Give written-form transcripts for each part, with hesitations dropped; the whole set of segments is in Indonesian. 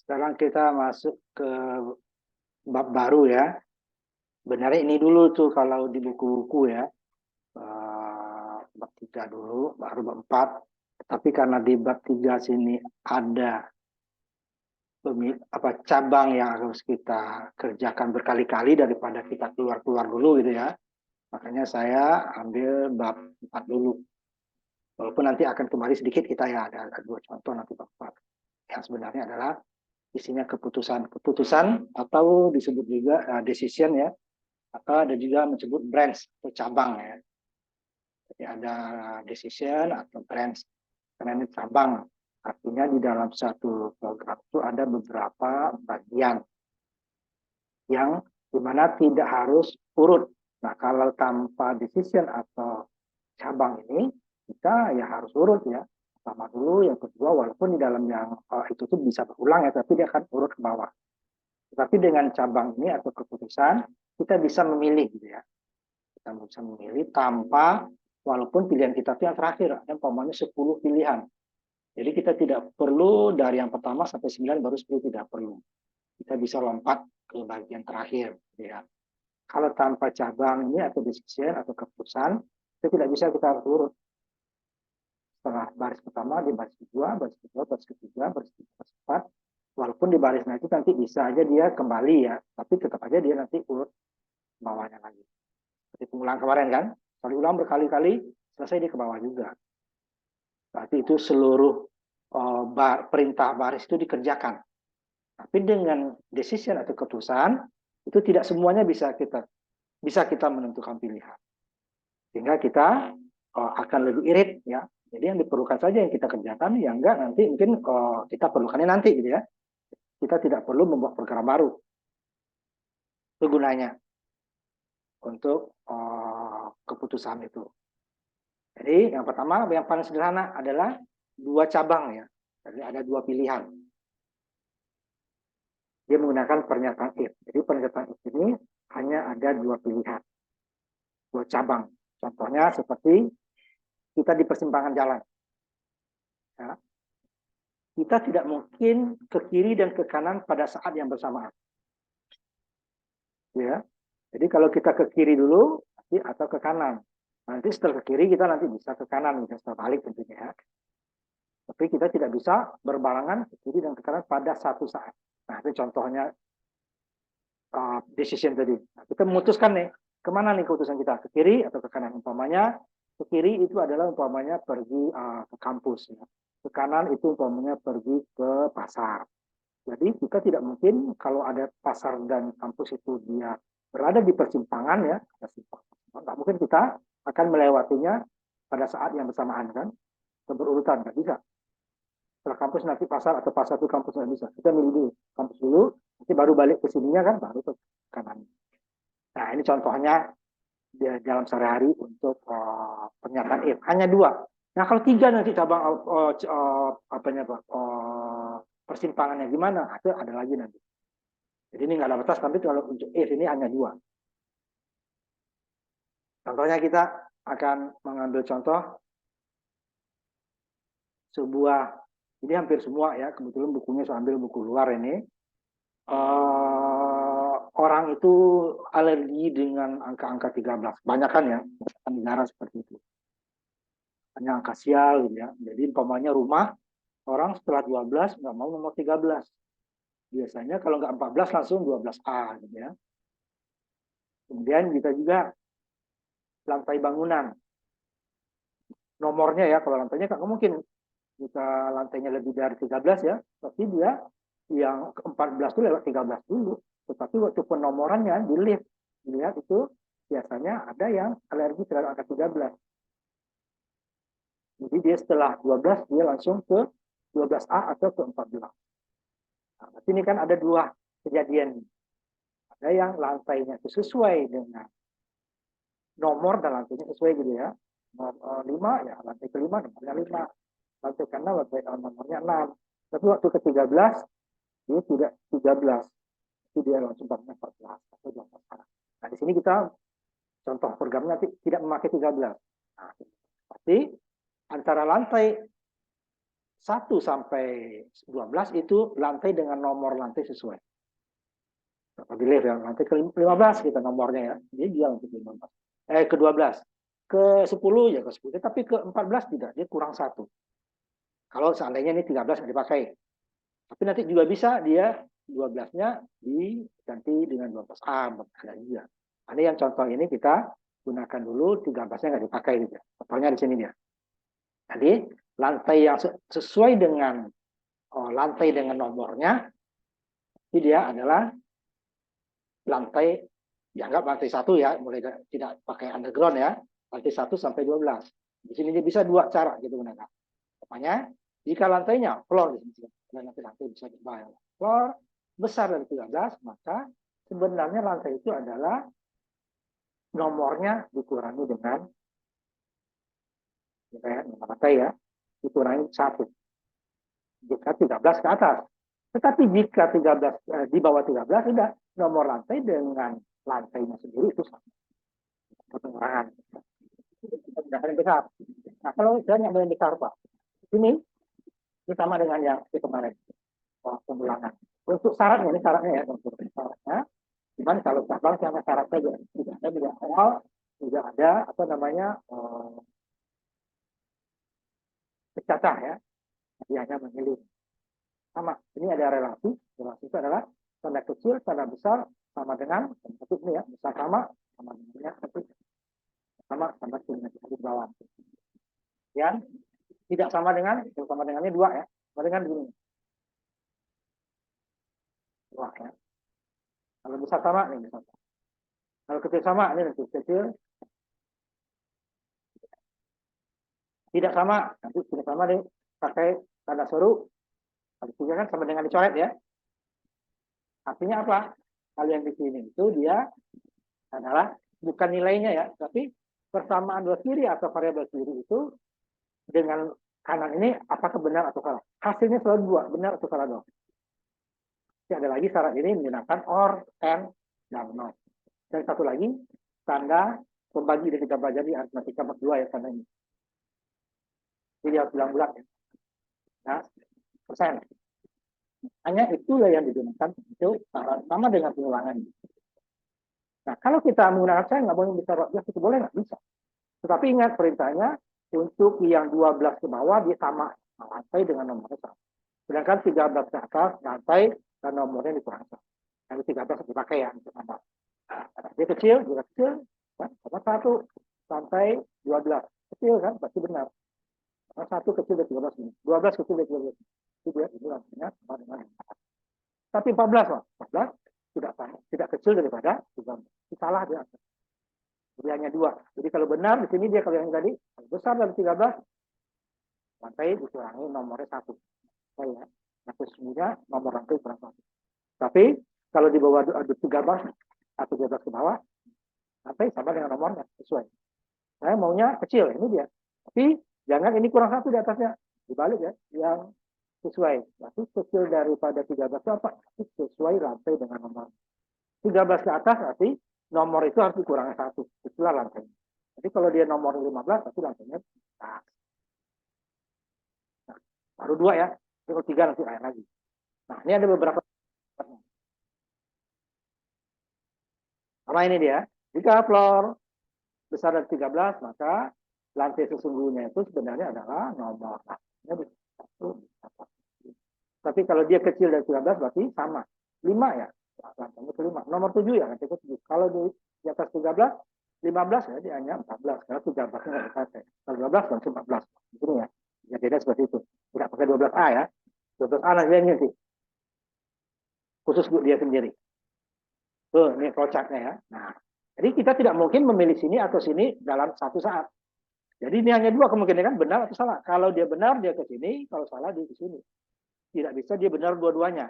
Sekarang kita masuk ke bab baru ya. Sebenarnya ini dulu tuh kalau di buku-buku ya. Bab 3 dulu, baru bab 4. Tapi karena di bab 3 sini ada cabang yang harus kita kerjakan berkali-kali daripada kita keluar-keluar dulu gitu ya. Makanya saya ambil bab 4 dulu. Walaupun nanti akan kembali sedikit kita ya, ada dua contoh nanti bab 4. Yang sebenarnya adalah isinya keputusan. Keputusan atau disebut juga decision ya. Atau ada juga menyebut branch atau cabang ya. Jadi ada decision atau branch. Karena ini cabang. Artinya di dalam satu program itu ada beberapa bagian yang dimana tidak harus urut. Nah, kalau tanpa decision atau cabang ini, kita ya harus urut ya. Pertama dulu, yang kedua, walaupun di dalam yang itu tuh bisa berulang ya, tapi dia akan urut ke bawah. Tetapi dengan cabang ini atau keputusan, kita bisa memilih gitu ya. Kita bisa memilih tanpa, walaupun pilihan kita itu yang terakhir, ada umpamanya 10 pilihan. Jadi kita tidak perlu dari yang pertama sampai 9 baru 10 tidak perlu. Kita bisa lompat ke bagian terakhir. Ya. Kalau tanpa cabang ini atau decision atau keputusan, itu tidak bisa kita harus urut. Setelah baris pertama, di baris kedua, baris kedua, baris ketiga, baris ketiga, baris keempat. Walaupun di barisnya itu nanti bisa aja dia kembali ya, tapi tetap aja dia nanti urut bawahnya lagi. Seperti pengulang kemarin kan, kalau ulang berkali-kali, selesai dia ke bawah juga. Berarti itu seluruh perintah baris itu dikerjakan. Tapi dengan decision atau keputusan itu tidak semuanya bisa kita menentukan pilihan. Sehingga kita akan lebih irit ya. Jadi yang diperlukan saja yang kita kerjakan, yang enggak nanti mungkin kita perlukannya nanti gitu ya. Kita tidak perlu membuat program baru. Itu gunanya untuk keputusan itu. Jadi yang pertama yang paling sederhana adalah dua cabang ya. Jadi ada dua pilihan. Dia menggunakan pernyataan if. Jadi pernyataan if ini hanya ada dua pilihan, dua cabang. Contohnya seperti kita di persimpangan jalan. Ya. Kita tidak mungkin ke kiri dan ke kanan pada saat yang bersamaan. Ya. Jadi kalau kita ke kiri dulu atau ke kanan. Nanti setelah ke kiri kita nanti bisa ke kanan, bisa terbalik tentunya. Tapi kita tidak bisa berbarengan ke kiri dan ke kanan pada satu saat. Nah, itu contohnya decision tadi. Nah, kita memutuskan nih, kemana nih keputusan kita? Ke kiri atau ke kanan? Umpamanya, ke kiri itu adalah umpamanya pergi ke kampus. Ya. Ke kanan itu umpamanya pergi ke pasar. Jadi kita tidak mungkin kalau ada pasar dan kampus itu dia berada di persimpangan ya, nggak mungkin kita akan melewatinya pada saat yang bersamaan kan, berurutan nggak bisa. Setelah kampus nanti pasar atau pasar itu kampus nggak bisa. Kita milih dulu kampus dulu, nanti baru balik ke sininya kan, baru ke kanan. Nah ini contohnya di dalam sehari-hari untuk pernyataan if hanya dua. Nah kalau tiga nanti cabang persimpangannya gimana? Itu ada lagi nanti. Jadi ini nggak ada batas, tapi kalau untuk if ini hanya dua. Contohnya kita akan mengambil contoh sebuah, ini hampir semua ya, kebetulan bukunya saya ambil buku luar ini. Orang itu alergi dengan angka-angka 13. Banyak kan ya, negara seperti itu. Hanya angka sial gitu ya. Jadi umpamanya rumah, orang setelah 12 nggak mau nomor 13. Biasanya kalau nggak 14 langsung 12A gitu ya. Kemudian kita juga lantai bangunan. Nomornya ya, kalau lantainya nggak mungkin jika lantainya lebih dari 13 ya, tapi dia yang ke-14 itu lewat 13 dulu. Tetapi waktu penomorannya di lift, dilihat itu biasanya ada yang alergi terhadap angka 13. Jadi dia setelah 12, dia langsung ke 12A atau ke 14. Nah, berarti ini kan ada dua kejadian. Ada yang lantainya itu sesuai dengan nomor dan lantainya sesuai gitu ya. Nomor 5 ya lantai kelima nomornya 5. Lantai ke-6 nomornya 6. Tapi waktu ke-13 dia tidak 13. Itu dia langsung bangunnya 14 atau 12. Nah, di sini kita contoh programnya tidak memakai 13. Nah, berarti antara lantai 1 sampai 12 itu lantai dengan nomor lantai sesuai. Pilih ya, nanti ke 15 kita nomornya ya. Dia bilang untuk 15. Ke 12. Ke 10 ya ke 10. Tapi ke 14 tidak, dia kurang 1. Kalau seandainya ini 13 nggak dipakai. Tapi nanti juga bisa dia 12-nya diganti dengan 12A. Ada juga. Ada yang contoh ini kita gunakan dulu 13-nya nggak dipakai gitu. Contohnya di sini dia. Jadi lantai yang sesuai dengan lantai dengan nomornya, ini dia adalah lantai, dianggap lantai 1 ya, mulai tidak pakai underground ya, lantai 1 sampai 12. Di sini dia bisa 2 cara gitu gunakan. Pokoknya jika lantainya floor di sini, lantai bisa dibayar. Floor besar dari 13, maka sebenarnya lantai itu adalah nomornya dikurangi dengan lantai ya, dikurangi 1. Jika 13 ke atas. Tetapi jika 13 di bawah 13 sudah nomor lantai dengan lantainya sendiri itu sama. Pengurangan. Tidak paling besar. Nah, kalau saya yang paling besar Pak, ini sama dengan yang di kemarin pengulangan. Untuk syaratnya ini syaratnya ya, untuk syaratnya. Cuman kalau cabang sama syarat saja, tidak ada tidak awal, tidak ada apa namanya pecah ya. Dia hanya memilih sama. Ini ada relasi. Relasi itu adalah tanda kecil, tanda besar sama dengan bentuk ini ya, besar sama dengannya sama dengan di bawah. Yang tidak sama dengannya 2 ya, sama dengan begini. 2 ya. Kalau besar sama ini besar. Kalau kecil sama ini nanti kecil. Tidak sama, nanti tidak sama deh pakai tanda seru. Artinya kan sama dengan dicoret ya. Artinya apa? Hal yang di sini itu dia adalah bukan nilainya ya, tapi persamaan dua kiri atau variabel kiri itu dengan kanan ini apakah benar atau salah. Hasilnya selalu 2, benar atau salah dong. Jadi ada lagi syarat ini menggunakan or, and, dan not. Dan satu lagi, tanda pembagi dari kita belajar di aritmatika 42 ya tanda ini. Jadi harus bulat ya. Nah, persen. Hanya itulah yang digunakan untuk sama dengan pengulangan. Nah, kalau kita menggunakan saya nggak boleh bisa 12 itu boleh nggak bisa. Tetapi ingat perintahnya untuk yang 12 ke bawah dia sama lantai dengan nomornya sama. Sedangkan 13 ke atas lantai dan nomornya dikurang sama. Yang 13 dipakai ya untuk nama. Dia kecil, juga kecil, kan? Sama 1 lantai 12 kecil kan, pasti benar. Karena 1 kecil dari 13 ini, 12 kecil dari 12. Itu dia itu artinya sama dengan. Tapi 14 loh, 14 tidak kecil daripada 13. Itu salah dia. Jadi hanya 2. Jadi kalau benar di sini dia kalau yang tadi besar dari 13 lantai dikurangi nomornya 1. Ya. Nah, sesungguhnya nomor lantai berapa? Tapi kalau di bawah 13 atau 12 ke bawah, lantai sama dengan nomornya sesuai. Saya maunya kecil, ini dia. Tapi jangan ini kurang 1 di atasnya. Dibalik ya, yang sesuai. Berarti kecil daripada 13 itu apa? Sesuai lantai dengan nomor. 13 ke atas berarti nomor itu harus dikurangi 1. Itulah lantainya. Jadi kalau dia nomor 15, berarti lantainya nah, baru 2 ya. Kalau 3 nanti lain lagi. Nah, ini ada beberapa. Sama ini dia. Jika floor besar dari 13, maka lantai sesungguhnya itu sebenarnya adalah nomor. Tapi kalau dia kecil dari 13 berarti sama. 5 ya. Lantainya ke 5. Nomor 7 ya, lantai ke 7. Kalau di atas 13, 15 ya dia hanya 14. Karena 13-nya nggak dipakai. Kalau 12 langsung 14. Di sini ya. Ya beda seperti itu. Tidak pakai 12A ya. 12A nanti sih. Khusus untuk dia sendiri. Tuh, ini flowchartnya ya. Nah, jadi kita tidak mungkin memilih sini atau sini dalam satu saat. Jadi ini hanya 2 kemungkinan kan, benar atau salah. Kalau dia benar dia ke sini, kalau salah dia ke sini. Tidak bisa dia benar dua-duanya.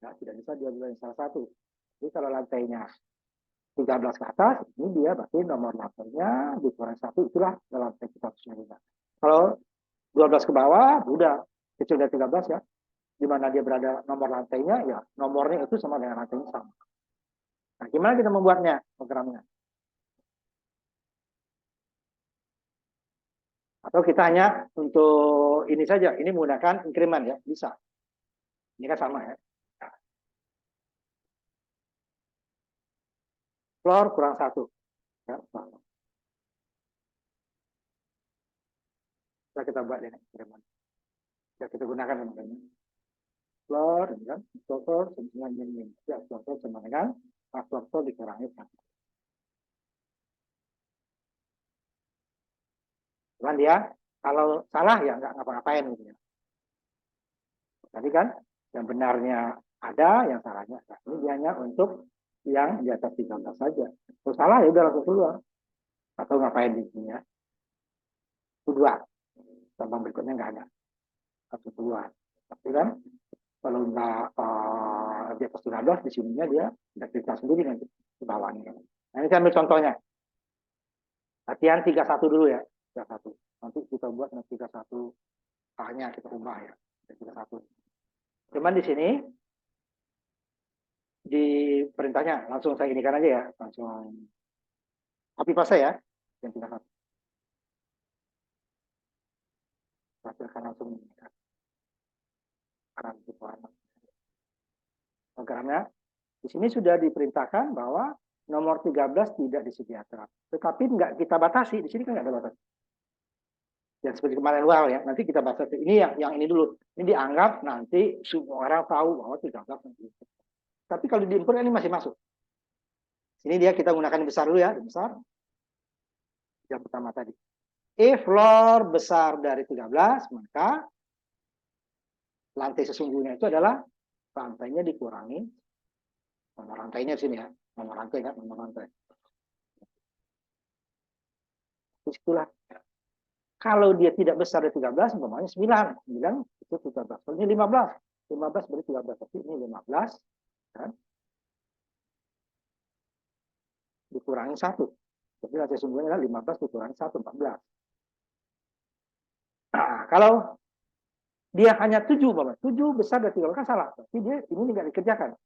Nah, tidak bisa dua-duanya salah satu. Jadi kalau lantainya 13 ke atas, ini dia berarti nomor lantainya dikurang 1, itulah lantai kita harusnya. Kalau 12 ke bawah, udah kecil dari 13 ya. Di mana dia berada nomor lantainya, ya nomornya itu sama dengan lantainya sama. Nah, gimana kita membuatnya, programnya? Atau kita hanya untuk ini saja, ini menggunakan increment ya, bisa. Ini kan sama ya. Floor kurang satu. Ya, kita buat ini increment. Ya, kita gunakan ini. Floor, kan? Floor sama dengan min. Ya, floor sama dengan floor dikurangi satu. Cuman dia kalau salah ya nggak ngapa-ngapain gitu ya. Tadi kan yang benarnya ada, yang salahnya ada. Ini dia hanya untuk yang di atas 13 saja. Kalau salah ya udah langsung keluar. Atau ngapain di sini ya. Itu dua. Cabang berikutnya nggak ada. Langsung keluar. Tapi kan kalau nggak di atas 13, di sininya dia udah cerita sendiri nanti di bawahnya. Nah ini saya ambil contohnya. Latihan 31 dulu ya. 31. Nanti kita buat 31 A-nya kita ubah ya. 31. Cuman di sini di perintahnya langsung saya inikan aja ya, langsung copy paste ya, yang tidak hasilkan langsung programnya. Di sini sudah diperintahkan bahwa nomor 13 tidak disediakan, tetapi nggak kita batasi. Di sini kan nggak ada batas. Yang seperti kemarin wow ya, nanti kita batasi. Ini yang ini dulu. Ini dianggap nanti semua orang tahu bahwa 13 nanti. Tapi kalau di input ini masih masuk. Sini dia kita gunakan besar dulu ya, besar. Yang pertama tadi. If floor besar dari 13, maka lantai sesungguhnya itu adalah rantainya dikurangi nomor rantainya di sini ya, nomor rantai kan, nomor rantai. Itulah. Kalau dia tidak besar dari 13, umpamanya 9, 9 itu 13. Kalau ini 15, 15 berarti 13, tapi ini 15 kan, dikurangi 1. Jadi lantai sesungguhnya adalah 15 dikurangi 1, 14. Nah, kalau dia hanya 7, 7 besar dari 13 kan salah. Tapi dia ini nggak dikerjakan.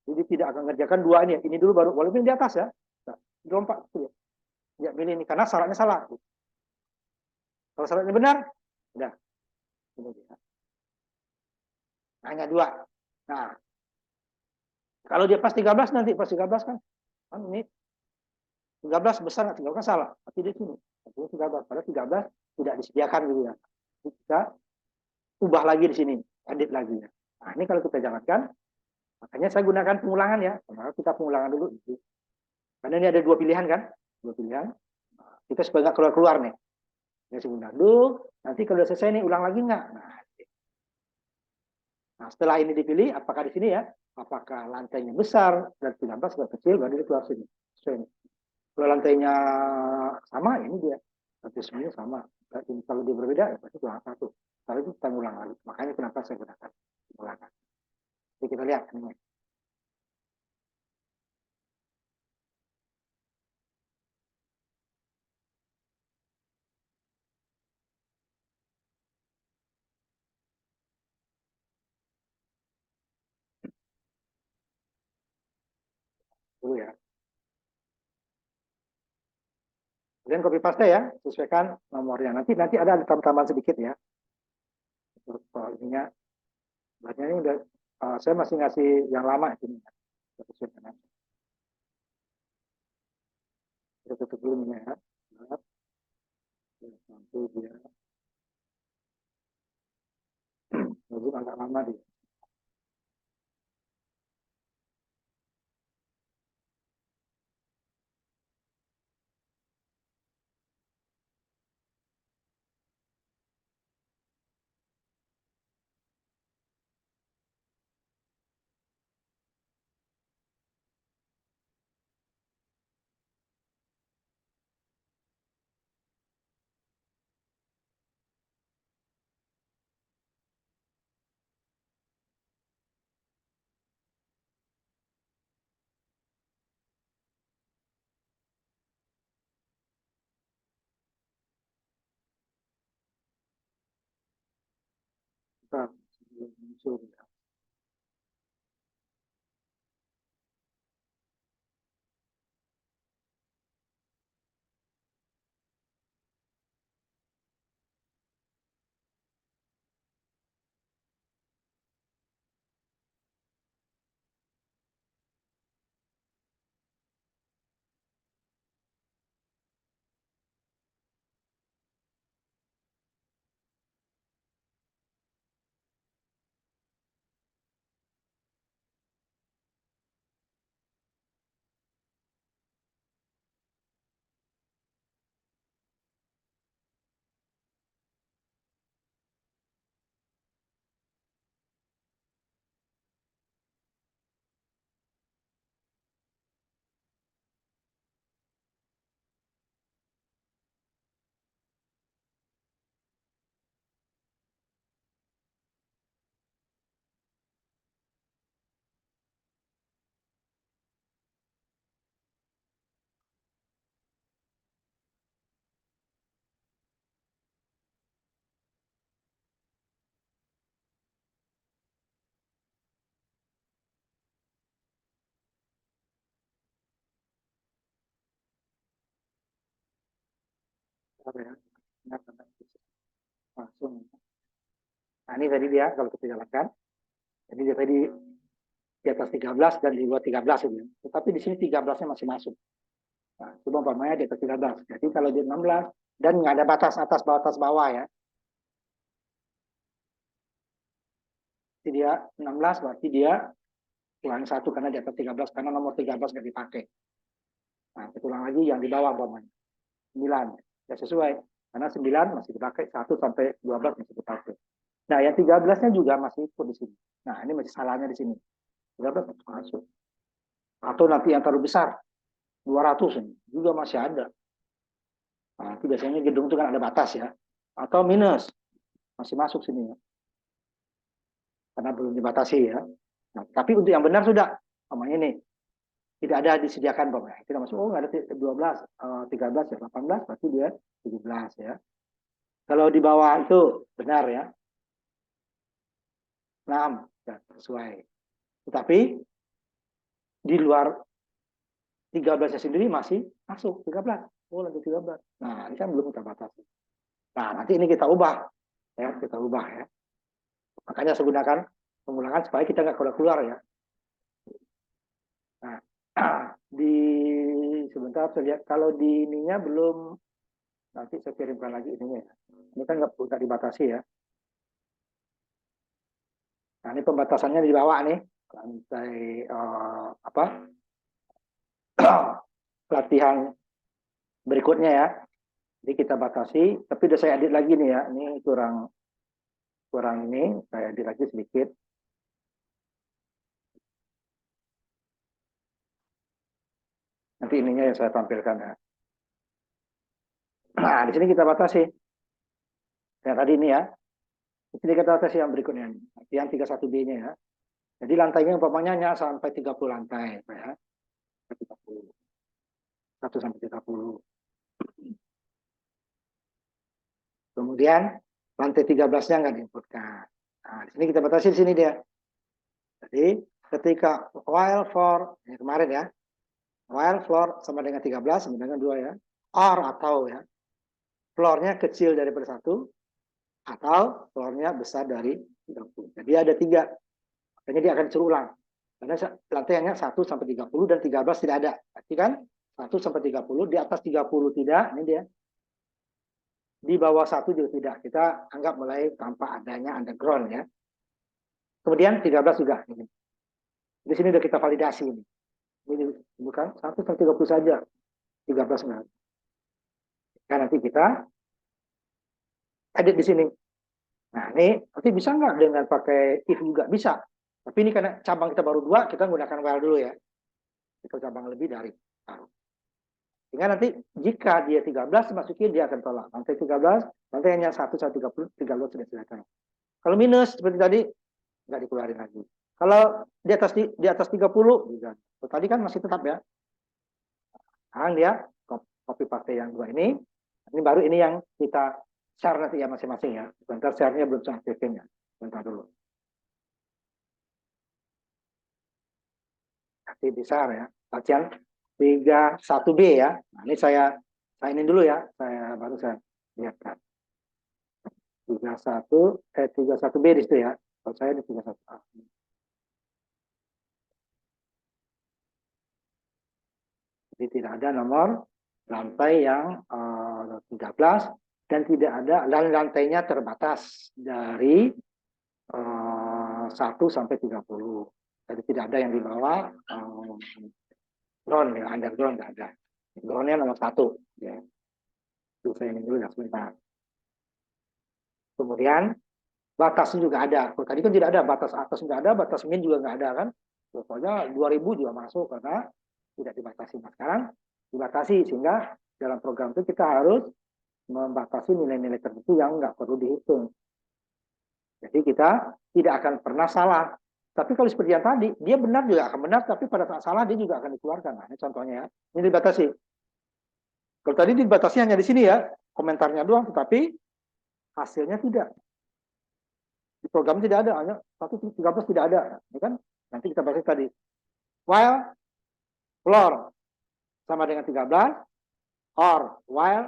Jadi tidak akan mengerjakan dua ini dulu baru, walaupun di atas ya. Nah, lompat tuh ya. Ya pilih ini karena syaratnya salah. Kalau syaratnya benar, udah. Ini dia. Hanya dua. Nah, kalau dia pas 13 nanti pas 13 kan, ini 13 besar nggak 13 kan salah. Tapi di sini, tapi 13 padahal 13 tidak disediakan gitu ya. Jadi kita ubah lagi di sini, edit lagi ya. Nah, ini kalau kita jangankan, makanya saya gunakan pengulangan ya. Maka kita pengulangan dulu. Karena ini ada dua pilihan kan, dua pilihan. Kita supaya nggak keluar-keluar nih. Ya sebentar dulu, nanti kalau selesai nih ulang lagi nggak? Nah, setelah ini dipilih, apakah di sini ya, apakah lantainya besar dan 13 sudah kecil, baru dia keluar sini. Kalau lantainya sama, ini dia. Lantai semuanya sama. Kalau dia berbeda, ya pasti kurang satu. Kalau itu kita ulang lagi. Makanya kenapa saya gunakan ulangan. Jadi kita lihat ini. Dulu ya. Kemudian copy paste ya, sesuaikan nomornya. Nanti ada tambahan sedikit ya. Untuk ininya, ini udah, saya masih ngasih yang lama ini. Kita tutup dulu ini ya. Nanti dia agak lama dia. Kita muncul ya. Langsung. Nah, ini tadi dia kalau kita jalankan. Jadi dia tadi di atas 13 dan di bawah 13 ini. Tetapi di sini 13-nya masih masuk. Nah, coba umpamanya di atas 13. Jadi kalau di 16 dan nggak ada batas bawah ya. Jadi dia 16 berarti dia kurang satu karena di atas 13 karena nomor 13 nggak dipakai. Nah, kita ulang lagi yang di bawah umpamanya. 9. Ya sesuai. Karena 9 masih dipakai, 1 sampai 12 masih dipakai. Nah, yang 13-nya juga masih ikut di sini. Nah, ini masih salahnya di sini. 13 masuk. Atau nanti yang terlalu besar, 200 ini juga masih ada. Nah, itu biasanya gedung itu kan ada batas ya. Atau minus, masih masuk sini ya. Karena belum dibatasi ya. Nah, tapi untuk yang benar sudah, namanya ini tidak ada disediakan pokoknya. Kita masuk, oh nggak ada 12, 13 ya, 18, berarti dia 17 ya. Kalau di bawah itu benar ya, 6 ya, sesuai. Tetapi di luar 13-nya sendiri masih masuk 13. Oh lagi 13. Nah ini kan belum kita batasi. Nah nanti ini kita ubah ya, kita ubah ya. Makanya saya gunakan pengulangan supaya kita nggak keluar ya. Nah di sebentar saya lihat kalau di ininya belum, nanti saya kirimkan lagi ininya ya. Ini kan nggak dibatasi ya. Nah ini pembatasannya di bawah nih, lantai apa pelatihan berikutnya ya. Jadi kita batasi, tapi udah saya edit lagi nih ya. Ini kurang ini, saya edit lagi sedikit. Nanti ininya yang saya tampilkan ya. Nah, di sini kita batasi. Yang tadi ini ya. Di sini kita batasi yang berikutnya. Yang 31B-nya ya. Jadi lantainya umpamanya hanya sampai 30 lantai. Ya. 30. 1 sampai 30. Kemudian lantai 13-nya nggak diinputkan. Nah, di sini kita batasi di sini dia. Jadi ketika while for, ini kemarin ya. While floor sama dengan 13, sama dengan 2 ya. Or atau ya. Floornya kecil daripada 1, atau floornya besar dari 30. Jadi ada 3. Makanya dia akan disuruh ulang. Karena lantainya 1 sampai 30 dan 13 tidak ada. Berarti kan 1 sampai 30, di atas 30 tidak, ini dia. Di bawah 1 juga tidak. Kita anggap mulai tanpa adanya underground ya. Kemudian 13 juga. Ini. Di sini sudah kita validasi ini. Ini bukan 1 sampai 30 saja. 13 enggak. Nah, nanti kita edit di sini. Nah, ini nanti bisa nggak dengan pakai if juga? Bisa. Tapi ini karena cabang kita baru 2, kita menggunakan while dulu ya. Itu cabang lebih dari. Sehingga nanti jika dia 13 masukin dia akan tolak. Lantai 13, nanti hanya 1 sampai 30, 13 sudah silakan. Kalau minus seperti tadi nggak dikeluarin lagi. Kalau di atas 30 juga. Tadi kan masih tetap ya. Sekarang dia copy paste yang 2 ini. Ini baru ini yang kita share nanti ya masing-masing ya. Sebentar share-nya belum saya aktifin ya. Sebentar dulu. Nanti bisa ya. Latihan 31B ya. Nah, ini saya ini dulu ya. Baru saya lihatkan. 31B di situ ya. Kalau saya di 31A. Jadi tidak ada nomor lantai yang 13 dan tidak ada, dan lantainya terbatas dari 1 sampai 30. Jadi tidak ada yang di bawah ground ya, underground tidak ada. Groundnya nomor 1 ya. Saya ini dulu ya sebentar. Kemudian batasnya juga ada. Tadi kan tidak ada, batas atas nggak ada, batas min juga nggak ada kan. Pokoknya 2000 juga masuk karena tidak dibatasi. Nah, sekarang dibatasi sehingga dalam program itu kita harus membatasi nilai-nilai tertentu yang nggak perlu dihitung. Jadi kita tidak akan pernah salah. Tapi kalau seperti yang tadi, dia benar juga akan benar, tapi pada saat salah dia juga akan dikeluarkan. Nah, ini contohnya ya. Ini dibatasi. Kalau tadi dibatasi hanya di sini ya, komentarnya doang, tetapi hasilnya tidak. Di program tidak ada, hanya 113 tidak ada. Ya kan? Nanti kita bahas tadi. While floor sama dengan 13, or while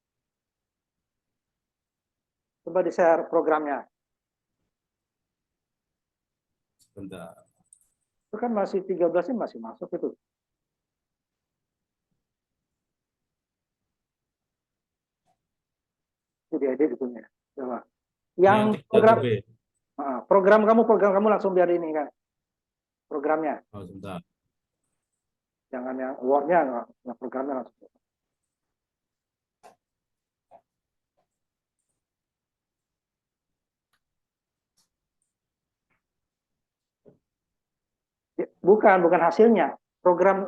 Coba di-share programnya. Sebentar. Itu kan masih 13 ini masih masuk itu. Itu diedit itunya. Coba. Yang Yang 3 program GB. program kamu langsung biar ini kan programnya. Oh, sebentar. Jangan yang Word-nya, yang programnya langsung. Bukan hasilnya,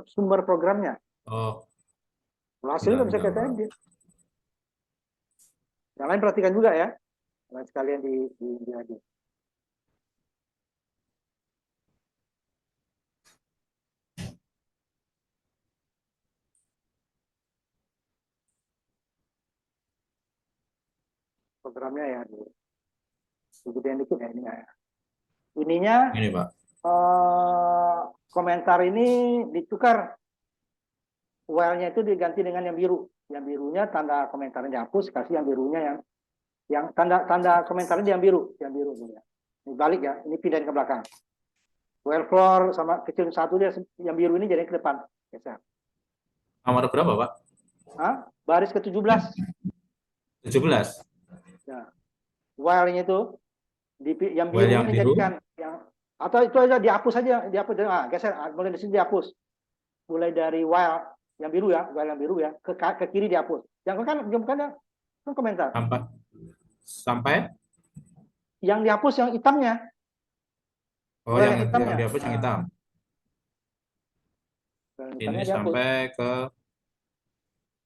sumber programnya. Oh, Kalau hasilnya nggak bisa enggak, kita Pak. edit. Yang lain perhatikan juga ya. Yang lain sekalian di edit. Programnya ya digedein dikit ya ini ya. Ininya Ini, Pak. komentar ini ditukar, well-nya itu diganti dengan yang biru. Yang birunya tanda komentarnya dihapus, kasih yang birunya yang tanda komentarnya yang biru ya. Ini balik ya, ini pindahin ke belakang. Well floor sama kecil satu dia yang biru ini jadi ke depan. Geser. Nomor berapa, Pak? Baris ke-17. 17. Ya. Well-nya itu yang Well birunya yang biru. dijadikan yang atau itu aja dihapus aja, geser, mulai dari sini dihapus. Mulai dari while yang biru ya, ke kiri dihapus. Yang ke kanan, kan komentar. Sampai? Yang dihapus yang hitamnya. Oh, While yang hitamnya. dihapus yang hitam. Ini Dihapus. sampai ke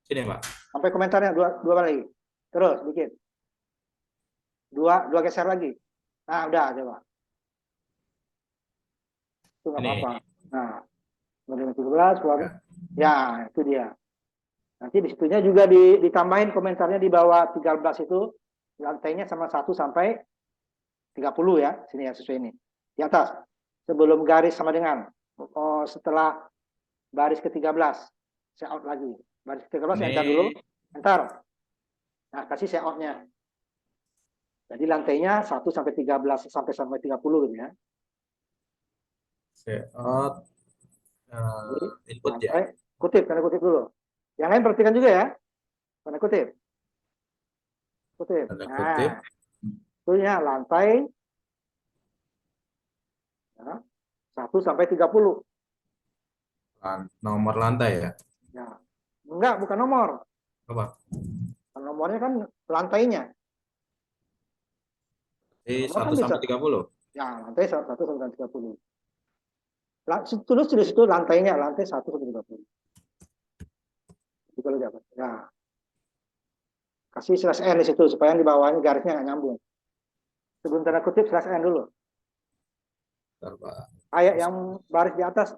sini, Pak. Sampai komentarnya dua lagi. Terus dikit. Dua geser lagi. Nah, udah coba. Itu nggak Ini. apa-apa. Nah, 17 ya itu dia. Nanti di situnya juga ditambahin komentarnya di bawah 13 itu lantainya sama 1 sampai 30 ya. Sini ya sesuai ini. Di atas. Sebelum garis sama dengan. Setelah baris ke-13 saya out lagi. Baris ke-13 enter dulu. Enter. Nah, kasih saya out-nya. Jadi lantainya 1 sampai 13 sampai 30 gitu ya. Set input ya. Tanda kutip dulu. Yang lain perhatikan juga ya. Tanda kutip. Tanda kutip. Nah, itunya lantai ya, 1 sampai 30. Nomor lantai ya. Ya. Enggak, bukan nomor. Apa? Nomornya kan lantainya. Di Nomor 1 kan bisa. sampai 30. Ya, lantai 1 sampai 30. Tulis di situ lantainya, lantai 1 sampai 30. Itu kalau dapat. Ya. Kasih slash n di situ supaya yang di bawahnya garisnya nggak nyambung. Sebelum tanda kutip slash n dulu. Bentar, Pak. Kayak yang baris di atas,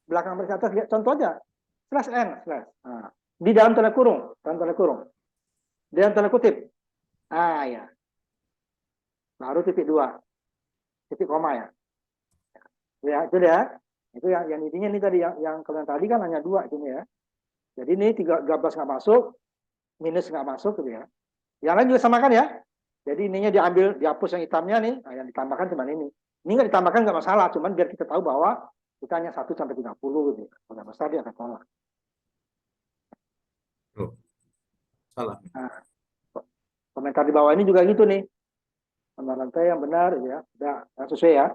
belakang baris di atas, ya, contoh aja. Slash n, slash. Nah, di dalam tanda kurung. Di dalam tanda kutip. Ya. Baru titik 2. Titik koma ya. Ya, itu dia. Itu yang intinya ini tadi yang kalian tadi kan hanya 2 itu ya. Jadi ini 13 nggak masuk, minus nggak masuk gitu ya. Yang lain juga samakan ya. Jadi ininya dihapus yang hitamnya nih, nah, yang ditambahkan cuma ini. Ini nggak ditambahkan nggak masalah, cuman biar kita tahu bahwa kita hanya 1 sampai 30 gitu. Kalau besar dia akan tolak. Oh, salah. Nah, komentar di bawah ini juga gitu nih. Nomor lantai yang benar ya, udah sesuai ya.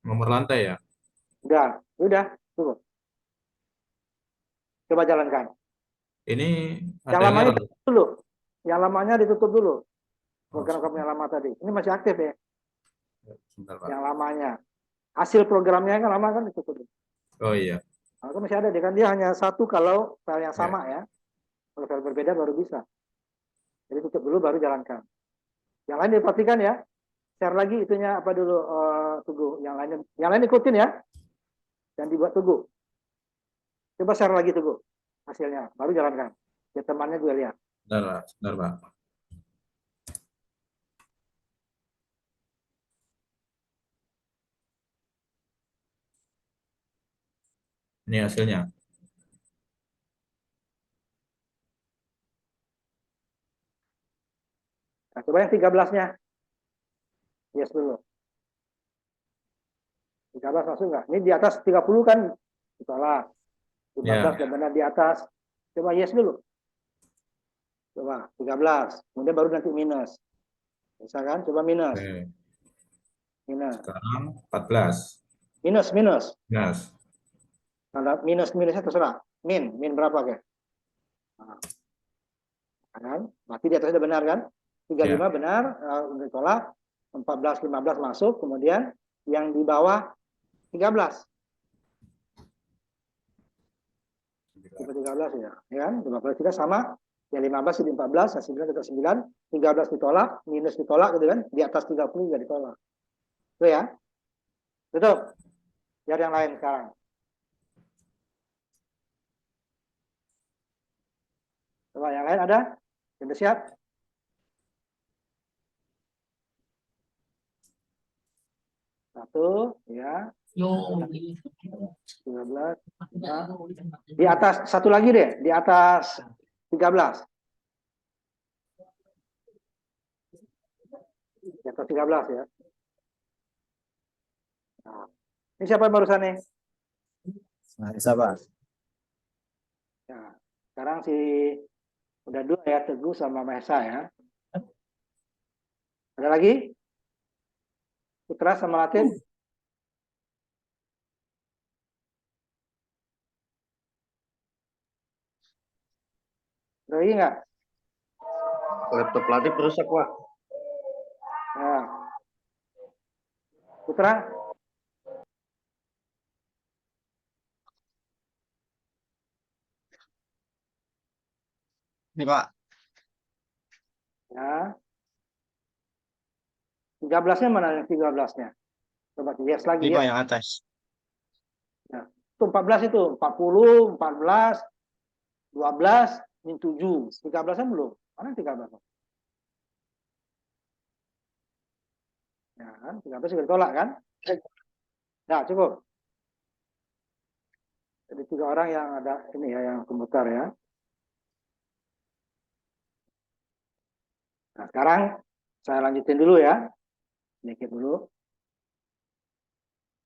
Nomor lantai ya. Udah, tunggu. Coba jalankan. Ini Yang ada lamanya error. ditutup dulu. Yang lamanya ditutup dulu. Oh, Program kamu yang lama tadi. Ini masih aktif ya. sebentar, Pak. Yang lamanya. Hasil programnya yang lama kan ditutup dulu. Oh iya. Nah, kan masih ada, dia hanya 1 kalau file yang sama ya. Kalau file berbeda baru bisa. Jadi tutup dulu baru jalankan. Yang lain diperhatikan ya. Share lagi itunya apa dulu Tugu. Yang lain ikutin ya. Dan dibuat Tugu. Coba share lagi Tugu. Hasilnya baru jalankan. Biar temannya juga lihat. Sebentar, Pak. Ini hasilnya. Nah, coba yang 13-nya. Yes dulu. 13 masuk nggak? Ini di atas 30 kan ditolak. 15 Ya. dan benar di atas. Coba yes dulu. Coba 13. Kemudian baru nanti minus. Bisa kan? Coba minus. Oke. Minus. Sekarang 14. Minus, minus. Minus. Kalau minusnya terserah. Min berapa kan? Nah, kan? Berarti di atasnya udah benar kan? 35 Ya. benar, ditolak. 14, 15 masuk. Kemudian yang di bawah 13. Tipe 13 ya. Ya kan? 15 kita sama. Yang 15 jadi 14, yang 9 tetap 9. 13 ditolak, minus ditolak gitu kan. Di atas 30 juga ditolak. Itu ya. Tutup. Biar yang lain sekarang. Coba yang lain ada? Sudah siap? Satu, ya. 13. Nah, di atas, satu lagi deh. Di atas 13. Di atas 13 ya. Nah, ini siapa yang barusan nih? Sabar. Nah, sekarang si udah dua ya, Teguh sama Mahesa ya. Ada lagi? Putra sama Latin? Ada lagi nggak? Laptop Latif rusak, Pak. Ya. Putra? Ini, Pak. Ya. 13-nya mana yang 13-nya? Coba yes lagi Ini, ya. Pak, yang atas. Nah, itu 14 itu. 40, 14, 12, min 7. 13-nya belum. Mana 13? Ya kan? 13 sudah ditolak kan? Nah, cukup. Jadi 3 orang yang ada ini ya, yang komuter ya. Nah, sekarang saya lanjutin dulu ya. Sedikit dulu.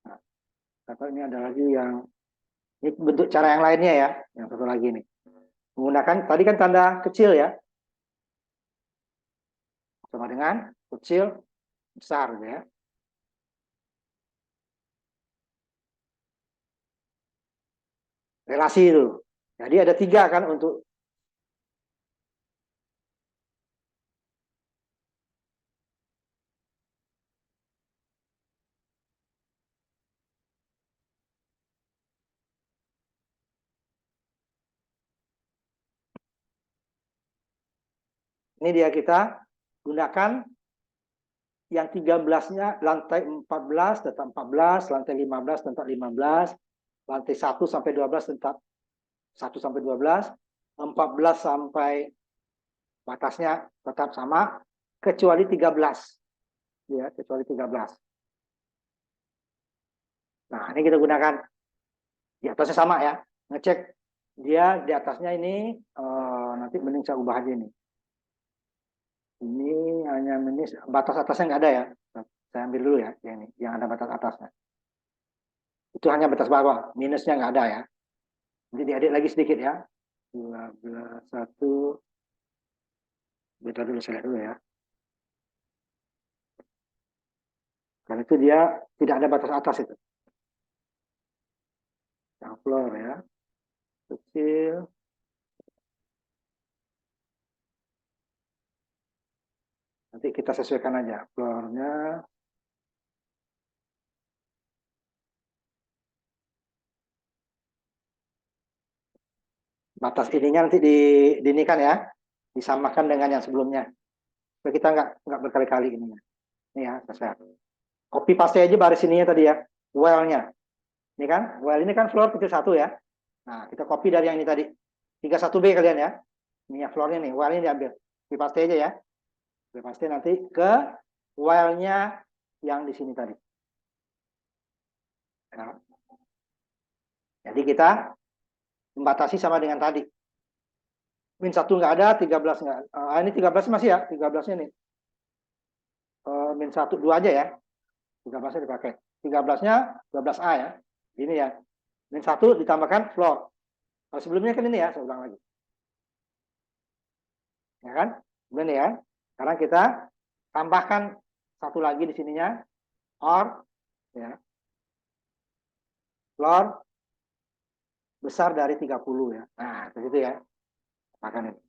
Nah, kata ini ada lagi yang ini bentuk cara yang lainnya ya. Yang satu lagi nih. Menggunakan tadi kan tanda kecil ya. Sama dengan kecil besar ya. Relasi itu. Jadi ada 3 kan untuk ini dia kita gunakan yang 13-nya lantai 14 tetap 14, lantai 15 tetap 15, lantai 1 sampai 12 tetap 1 sampai 12, 14 sampai batasnya tetap sama kecuali 13. Ya, kecuali 13. Nah, ini kita gunakan di atasnya sama ya. Ngecek dia di atasnya ini nanti mending saya ubah aja ini. Ini hanya batas atasnya nggak ada ya. Saya ambil dulu ya, yang ada batas atasnya. Itu hanya batas bawah, minusnya nggak ada ya. Jadi diedit lagi sedikit ya. 12, 1. Beta dulu, saya lihat dulu ya. Karena itu dia tidak ada batas atas itu. Yang floor ya. Kecil. Nanti kita sesuaikan aja. Floornya. Batas ininya nanti dinikan ya. Disamakan dengan yang sebelumnya. Supaya kita nggak berkali-kali ininya. Ini ya, saya. Copy paste aja baris ininya tadi ya. Well-nya. Ini kan, well ini kan floor kecil 1 ya. Nah, kita copy dari yang ini tadi. 31B kalian ya. Ini ya floornya nih, well ini diambil. Copy paste aja ya. Copy paste nanti ke well-nya yang di sini tadi. Ya. Jadi kita membatasi sama dengan tadi. Min 1 nggak ada, 13 nggak. Ini 13 masih ya, 13-nya nih. min 1, 2 aja ya. 13-nya dipakai. 13-nya 12A ya. Ini ya. Min 1 ditambahkan floor. Kalau sebelumnya kan ini ya, saya ulang lagi. Ya kan? Ini ya. Sekarang kita tambahkan satu lagi di sininya. Or ya. Floor besar dari 30 ya. Nah, begitu ya. Makan ini.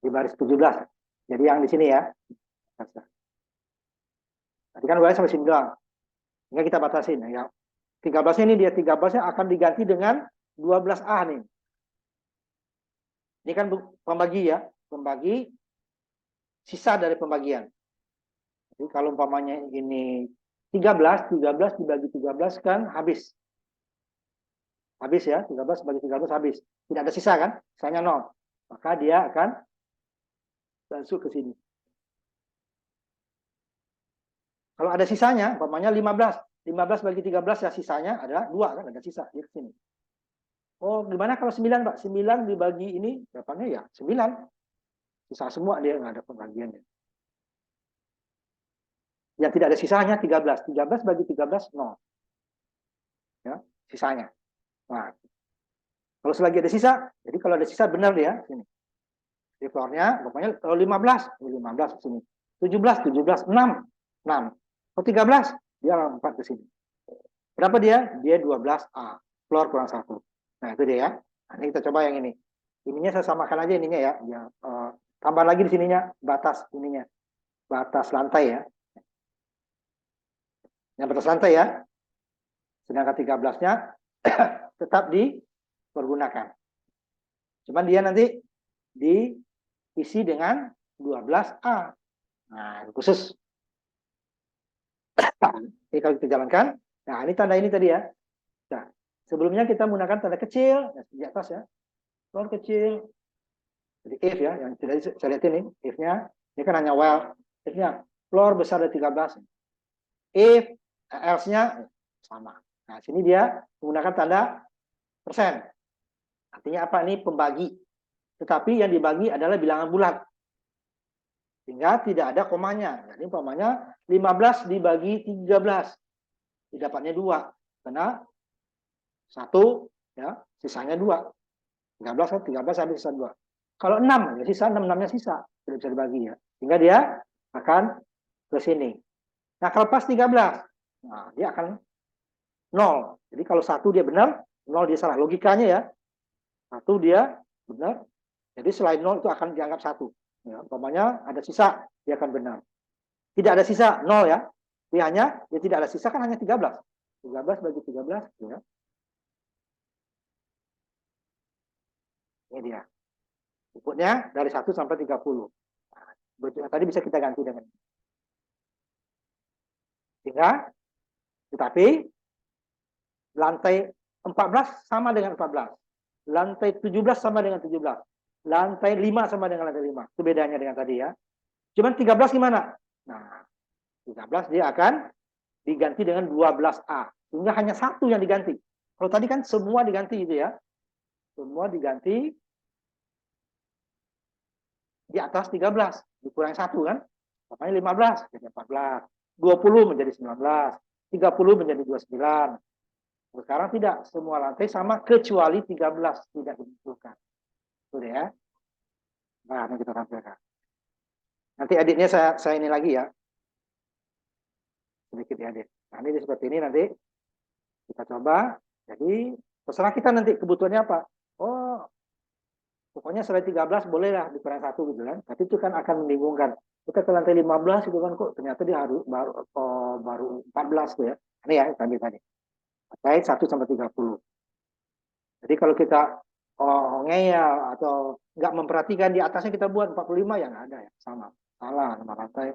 Di baris 17. Jadi yang di sini ya. Tadi kan boleh sampai sini doang. Hingga kita batasin ya. 13-nya ini dia 13-nya akan diganti dengan 12A nih. Ini kan pembagi ya, pembagi sisa dari pembagian. Jadi kalau umpamanya ini 13 dibagi 13 kan habis. Habis ya, 13 bagi 13 habis. Tidak ada sisa kan? Sisanya 0. Maka dia akan masuk ke sini. Kalau ada sisanya, umpamanya 15 bagi 13 ya sisanya ada 2 kan, ada sisa di sini. Oh, gimana kalau 9, Pak? 9 dibagi ini berapanya ya? 9. Sisa semua dia nggak ada pembagiannya. Yang tidak ada sisanya 13. 13 bagi 13 0. Ya, sisanya. Nah, kalau selagi ada sisa, jadi kalau ada sisa benar dia sini. Di floornya, pokoknya kalau 15 di sini. 17 6. Kalau 13 dia 4 ke sini. Berapa dia? Dia 12A. Floor kurang 1. Nah, itu dia ya. Nah, ini kita coba yang ini. Ininya saya samakan aja ininya ya. Tambah lagi di sininya batas ininya. Batas lantai ya. Yang batas lantai ya. Sedangkan 13-nya tetap dipergunakan. Cuman dia nanti diisi dengan 12A. Nah, khusus. Ini kalau kita jalankan. Nah, ini tanda ini tadi ya. Nah, sebelumnya kita menggunakan tanda kecil di atas ya. Floor kecil. Jadi if ya, yang tadi saya lihat ini, if-nya ini kan hanya while, if-nya floor besar dari 13. If else-nya sama. Nah, sini dia menggunakan tanda persen. Artinya apa? Ini pembagi. Tetapi yang dibagi adalah bilangan bulat. Sehingga tidak ada komanya. Jadi umpamanya 15 dibagi 13. Didapatnya 2. Karena 1 ya, sisanya 2. 13 kan 13 habis sisa 2. Kalau 6 ya sisa 6-nya sisa. Tidak bisa dibagi ya. Sehingga dia akan ke sini. Nah, kalau pas 13, nah dia akan 0. Jadi kalau 1 dia benar, 0 dia salah. Logikanya ya. 1 dia benar. Jadi selain 0 itu akan dianggap 1. Ya, umpamanya ada sisa, dia akan benar. Tidak ada sisa, 0 ya. Dia tidak ada sisa kan hanya 13. 13 bagi 13 ya. Ini dia. Inputnya dari 1 sampai 30. Nah, tadi bisa kita ganti dengan ini. Sehingga, tetapi lantai 14 sama dengan 14. Lantai 17 sama dengan 17. Lantai 5 sama dengan lantai 5. Itu bedanya dengan tadi ya. Cuman 13 gimana? Nah, 13 dia akan diganti dengan 12A. Sehingga hanya satu yang diganti. Kalau tadi kan semua diganti gitu ya. Semua diganti di atas 13, dikurangi 1 kan, makanya 15 jadi 14, 20 menjadi 19, 30 menjadi 29. Sekarang tidak, semua lantai sama kecuali 13 tidak dibutuhkan. Sudah ya. Nah, ini kita tampilkan. Nanti editnya saya ini lagi ya. Sedikit diedit. Nah, ini seperti ini nanti kita coba. Jadi terserah kita nanti kebutuhannya apa. Oh, pokoknya selain 13 bolehlah dikurangi 1 gitu kan. Tapi itu kan akan membingungkan. Kita ke lantai 15 itu kan kok ternyata dia harus baru 14 tuh ya. Ini ya tadi. Terkait 1 sampai 30. Jadi kalau kita ngeyel atau nggak memperhatikan di atasnya kita buat 45 ya nggak ada ya. Sama. Salah nomor lantai.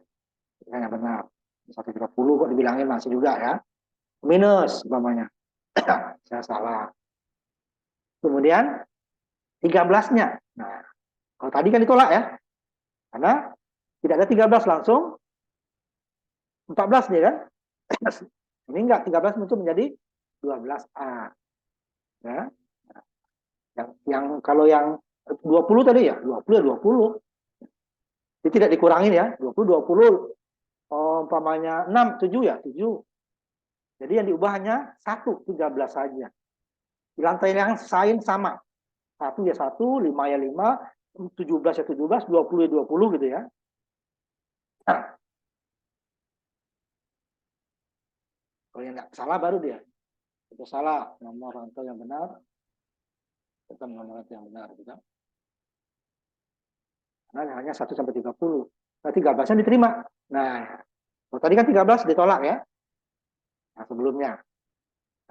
Yang benar. 130 kok dibilangin masih juga ya. Minus umpamanya. Saya salah. Kemudian 13-nya. Nah, kalau tadi kan ditolak ya. Karena tidak ada 13 langsung 14 dia kan. Ini enggak 13 muncul menjadi 12A. Ya. Yang kalau yang 20 tadi ya, 20 ya 20. Jadi tidak dikurangin ya. 20 umpamanya 6, 7 ya 7. Jadi yang diubah hanya 1, 13 saja. Di lantai yang lain sama. 1 ya 1, 5 ya 5, 17 ya 17, 20 ya 20 gitu ya. Nah, kalau yang nggak salah baru dia. Itu salah, nomor rantai yang benar. Kita nomor rantai yang benar. Gitu. Karena hanya 1 sampai 30. Nah, 13-nya diterima. Nah, tadi kan 13 ditolak ya. Nah, sebelumnya.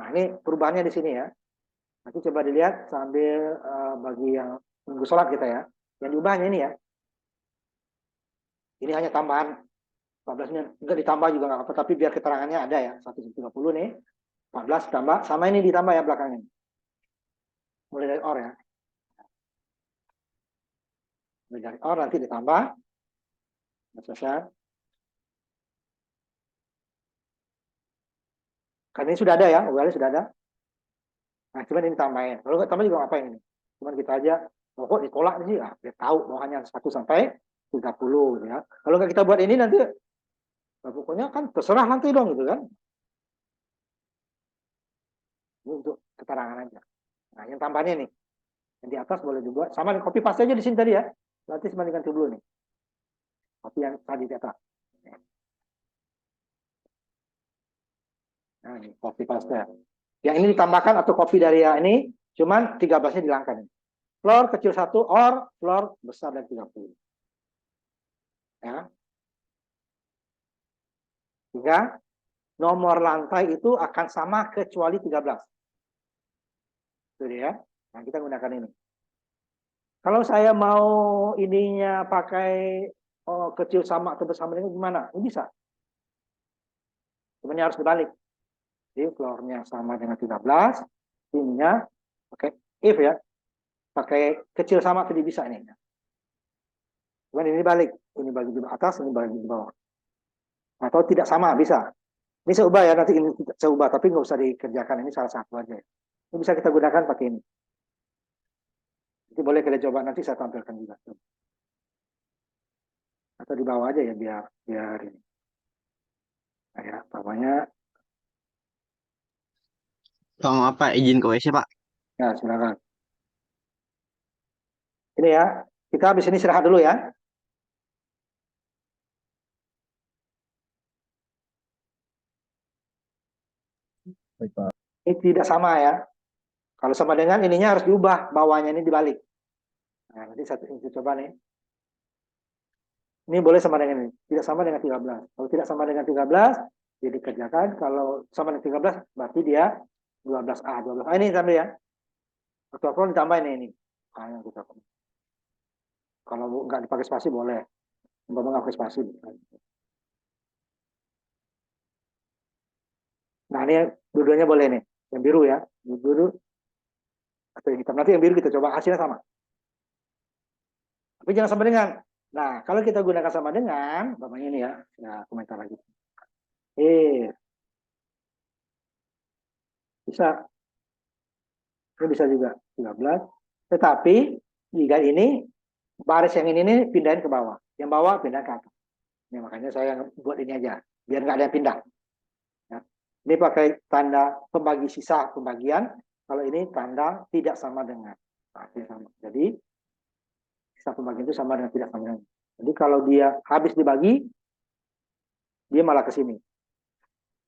Nah, ini perubahannya di sini ya. Nanti coba dilihat sambil bagi yang menunggu sholat kita ya. Yang diubahnya ini ya. Ini hanya tambahan 14-nya. Enggak ditambah juga nggak apa-apa. Tapi biar keterangannya ada ya. 130 nih. 14 tambah. Sama ini ditambah ya belakangnya. Mulai dari or ya. Mulai dari or nanti ditambah. Selesai. Kan ini sudah ada ya. URL sudah ada. Nah, cuman ini tambahin. Kalau nggak tambah juga ngapain ini? Cuman kita aja, kok ditolak sih? Ah, dia tahu bahwa hanya 1 sampai 30 gitu ya. Kalau nggak kita buat ini nanti, nah, pokoknya kan terserah nanti dong gitu kan. Ini untuk keterangan aja. Nah, yang tambahnya nih, yang di atas boleh dibuat. Sama copy paste aja di sini tadi ya. Nanti sebandingkan dulu nih. Copy yang tadi di atas. Nah, ini copy paste. Yang ini ditambahkan atau copy dari yang ini, cuman 13-nya dihilangkan. Floor kecil 1, or floor besar dari 30. Ya. Sehingga nomor lantai itu akan sama kecuali 13. Itu dia. Nah, kita gunakan ini. Kalau saya mau ininya pakai kecil sama atau besar dengan gimana? Ini bisa. Sebenarnya harus dibalik. Jadi floornya sama dengan 13, ininya pakai if ya. Pakai kecil sama tidak bisa ini. Cuman ini balik. Ini bagi di atas, ini bagi di bawah. Atau tidak sama, bisa. Ini saya ubah ya, nanti ini saya ubah, tapi nggak usah dikerjakan. Ini salah satu aja. Ini bisa kita gunakan pakai ini. Jadi boleh kita coba, nanti saya tampilkan juga. Atau di bawah aja ya, biar ini. Nah, ya, bawahnya. Bang, apa izin ke WC, Pak? Ya, silakan. Ini ya, kita habis ini istirahat dulu ya. Baik, Pak. Ini tidak sama ya. Kalau sama dengan ininya harus diubah, bawahnya ini dibalik. Nah, nanti satu ini coba nih. Ini boleh sama dengan ini. Tidak sama dengan 13. Kalau tidak sama dengan 13, dia dikerjakan. Kalau sama dengan 13, berarti dia 12A. 12A ini sampai ya. Atau kalau ditambah ini. Ah, yang kita. Kalau nggak dipakai spasi boleh. Nggak pakai spasi. Nah, ini dua-duanya boleh nih. Yang biru ya. Yang biru atau yang hitam. Nanti yang biru kita coba hasilnya sama. Tapi jangan sama dengan. Nah, kalau kita gunakan sama dengan, bapaknya ini ya. Nah, komentar lagi. Bisa. Ini bisa juga 13. Tetapi jika ini baris yang ini nih pindahin ke bawah. Yang bawah pindah ke atas. Ini makanya saya buat ini aja. Biar nggak ada yang pindah. Ya. Ini pakai tanda pembagi sisa pembagian. Kalau ini tanda tidak sama dengan. Nah, tidak sama. Jadi sisa pembagian itu sama dengan tidak sama dengan. Jadi kalau dia habis dibagi, dia malah ke sini.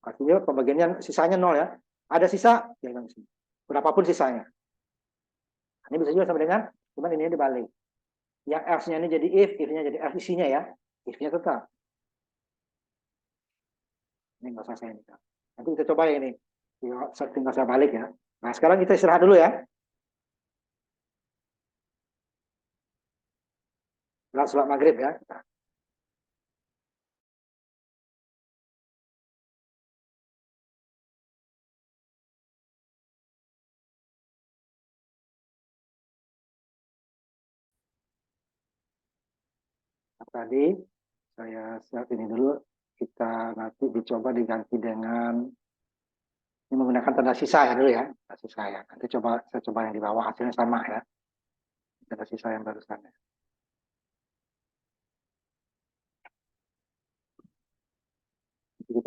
Artinya pembagiannya sisanya 0 ya. Ada sisa, ya ke sini. Berapapun sisanya. Ini bisa juga sama dengan, cuman ini dibalik. Yang else-nya ini jadi if-nya jadi else isinya ya. If-nya tetap. Ini nggak usah saya ini. Nanti kita coba ya ini. Tinggal saya balik ya. Nah, sekarang kita istirahat dulu ya. Sholat maghrib ya. Tadi saya siap ini dulu. Kita nanti dicoba diganti dengan ini menggunakan tanda sisa ya dulu ya. Tanda sisa ya. Nanti saya coba yang di bawah hasilnya sama ya. Tanda sisa yang barusan ya.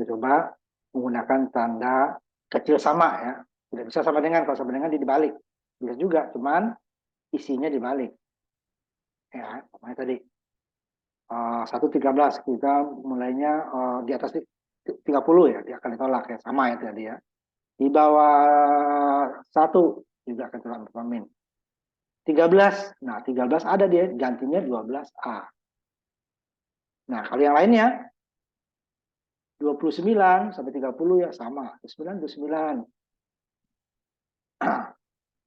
kita coba menggunakan tanda kecil sama ya. Tidak bisa sama dengan, kalau sama dengan dibalik. Bisa juga, cuman isinya dibalik. Ya, namanya tadi 1.13 kita mulainya di atas 30 ya, dia akan ditolak ya, sama ya tadi ya. Di bawah 1 juga akan ditolak min. 13, nah 13 ada dia, gantinya 12A. Nah, kalau yang lainnya 29 sampai 30 ya sama, 29, 29.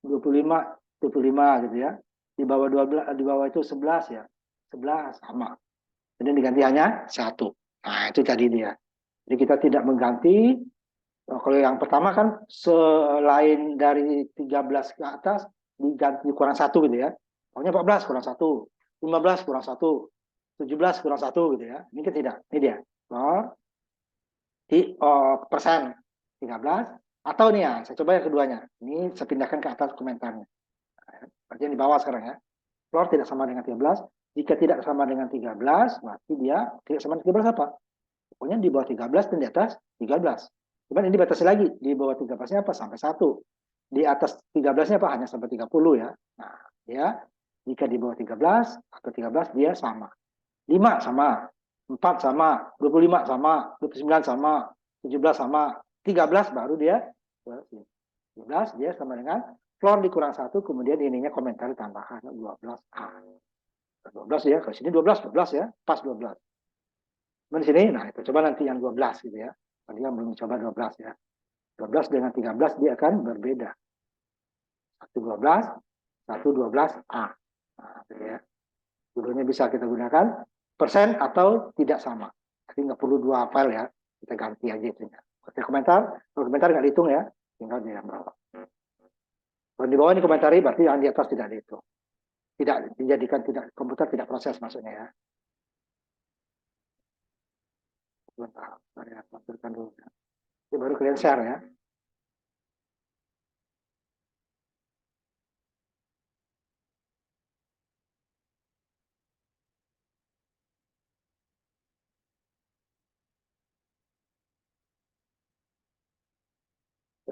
25, 25 gitu ya. Di bawah 12, di bawah itu 11 ya. 11 sama. Jadi diganti hanya 1. Nah, itu tadi dia. Jadi kita tidak mengganti. Kalau yang pertama kan selain dari 13 ke atas diganti kurang 1 gitu ya. Pokoknya 14 kurang 1, 15 kurang 1, 17 kurang 1 gitu ya. Ini kan tidak. Ini dia. Persen 13 atau nih ya, saya coba yang keduanya. Ini saya pindahkan ke atas komentarnya. Berarti yang di bawah sekarang ya. Floor tidak sama dengan 13. Jika tidak sama dengan 13, berarti dia tidak sama dengan 13 apa? Pokoknya di bawah 13 dan di atas 13. Cuman ini dibatasi lagi. Di bawah 13-nya apa? Sampai 1. Di atas 13-nya apa? Hanya sampai 30 ya. Nah, ya. Jika di bawah 13 atau 13 dia sama. 5 sama. 4 sama. 25 sama. 29 sama. 17 sama. 13 baru dia 13 dia sama dengan floor dikurang 1, kemudian ininya komentar tambahkan 12A. 12 ya, ke sini 12 ya, pas 12. Di sini, nah itu coba nanti yang 12 gitu ya. Tadi yang belum coba 12 ya. 12 dengan 13 dia akan berbeda. 1 12, 12A. Nah, gitu ya. Dulunya bisa kita gunakan persen atau tidak sama. Jadi nggak perlu 2 file ya. Kita ganti aja itunya. Komentar, kalau komentar nggak dihitung ya, tinggal di yang bawah. Kalau di bawah ini komentari, berarti yang di atas tidak dihitung. Tidak dijadikan, komputer tidak proses maksudnya ya. Sebentar, saya pasirkan dulu ya. Ini baru kalian share ya.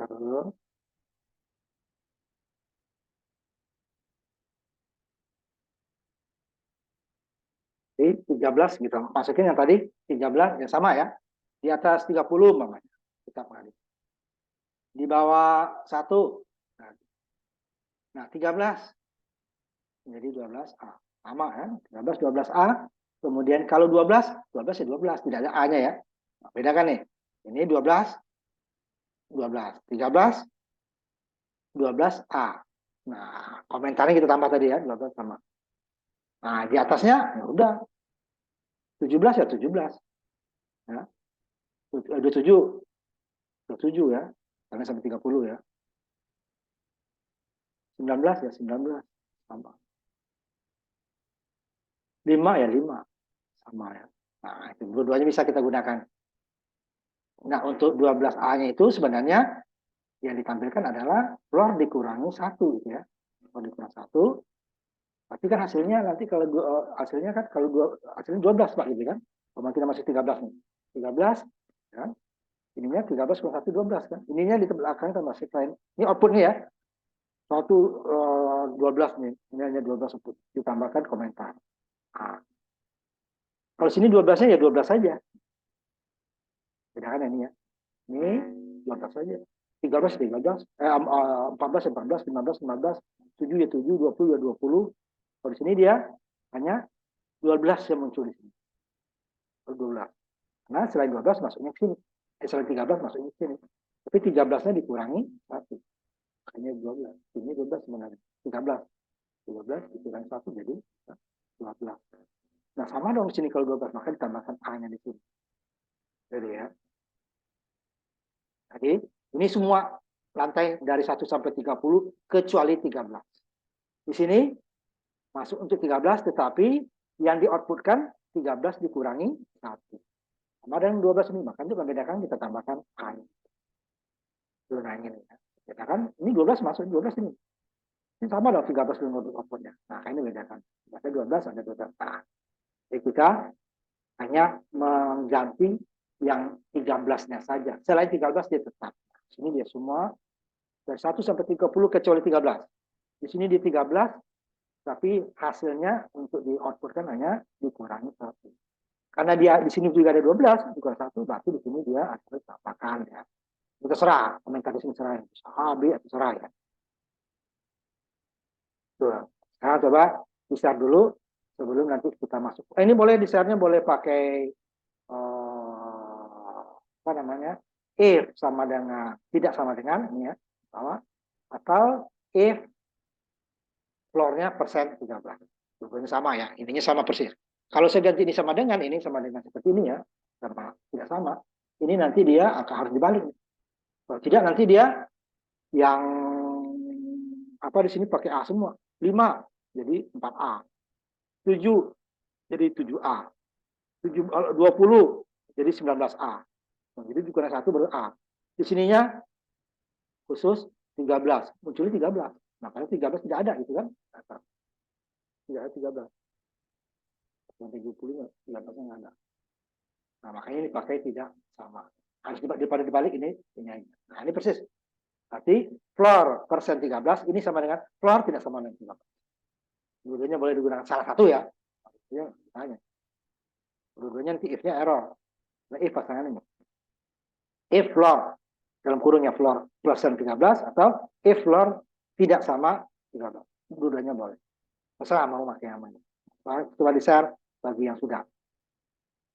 Lalu, di 13 gitu. Masukin yang tadi 13 yang sama ya. Di atas 30 umpamanya. Kita kali. Di bawah 1. Nah, 13 jadi 12A. Sama kan? 13 12A. Kemudian kalau 12 ya 12, tidak ada A-nya ya. Nah, beda kan nih. Ini 12 13 12A. Nah, komentarnya kita tambah tadi ya, 12 sama. Nah, di atasnya ya udah 17 ya 17. Ya. 27 ya. Karena sampai 30 ya. 19 ya 19 sama. 5 ya 5 sama ya. Nah, itu dua-duanya bisa kita gunakan. Nah, untuk 12A-nya itu sebenarnya yang ditampilkan adalah floor dikurangi 1 gitu ya. Floor dikurangi 1. Tapi kan hasilnya nanti kalau hasilnya kan kalau hasilnya 12 Pak gitu kan. Kalau kita masih 13 nih. 13 ya. Ininya 13 kurang 1 12 kan. Ininya di belakang tambah shift lain. Ini outputnya ya. 12 nih. Ini hanya 12 output. Ditambahkan komentar. Nah. Kalau sini 12-nya ya 12 saja. Bedakan ini ya. Ini 12 saja. 13 14 14 14 15 15 7 ya 7 20 ya 20. Kalau di sini dia hanya 12 yang muncul di sini. 12. Nah, selain 12 masuknya ke sini. Selain 13 masuknya ke sini. Tapi 13-nya dikurangi 1. Hanya 12. Ini 12 sebenarnya. 13. 12 dikurangi 1 jadi 12. Nah, sama dong di sini kalau 12. Maka ditambahkan A-nya di sini. Jadi ya. Jadi, ini semua lantai dari 1 sampai 30 kecuali 13. Di sini masuk untuk 13, tetapi yang di-outputkan 13 dikurangi 1. Sama dengan 12 ini, maka itu membedakan kita tambahkan A. Nah, ini ya. Bedakan, ini 12 masuk 12 ini. Ini sama dong 13 dengan outputnya. Nah, ini bedakan. Ada 12, ada 12. Nah, jadi kita hanya mengganti yang 13-nya saja. Selain 13 dia tetap. Sini dia semua dari 1 sampai 30 kecuali 13. Di sini di 13, tapi hasilnya untuk di outputkan hanya dikurangi 1. Karena dia di sini juga ada 12, juga 1, berarti di sini dia akan tambahkan ya. Itu terserah, komentar di sini terserah, bisa A, B, atau terserah ya. Tuh. Nah, coba di-share dulu sebelum nanti kita masuk. Ini boleh di-share-nya boleh pakai apa namanya? If sama dengan tidak sama dengan ini ya, sama, atau if floor-nya persen 13. Dua-duanya sama ya, intinya sama persis. Kalau saya ganti ini sama dengan seperti ini ya, sama tidak sama. Ini nanti dia akan harus dibalik. Kalau tidak nanti dia yang apa di sini pakai A semua. 5 jadi 4A. 7 jadi 7A. 20 jadi 19A. Nah, jadi dikurangi 1 baru A. Di sininya khusus 13. Munculnya 13. Makanya 13 tidak ada gitu kan. Tidak ada 13. Yang 70 13-nya nggak ada. Nah, makanya ini pakai tidak sama. Harus dibalik ini. Nah, ini persis. Berarti floor persen 13 ini sama dengan floor tidak sama dengan 13. Dua-duanya boleh digunakan salah satu ya. Ya, tanya. Dua-duanya nanti if-nya error. Nah, if pasangan ini. If floor dalam kurungnya floor persen 13 atau if floor tidak sama 13. Dua-duanya boleh. Terserah mau pakai yang mana. Coba di-share bagi yang sudah.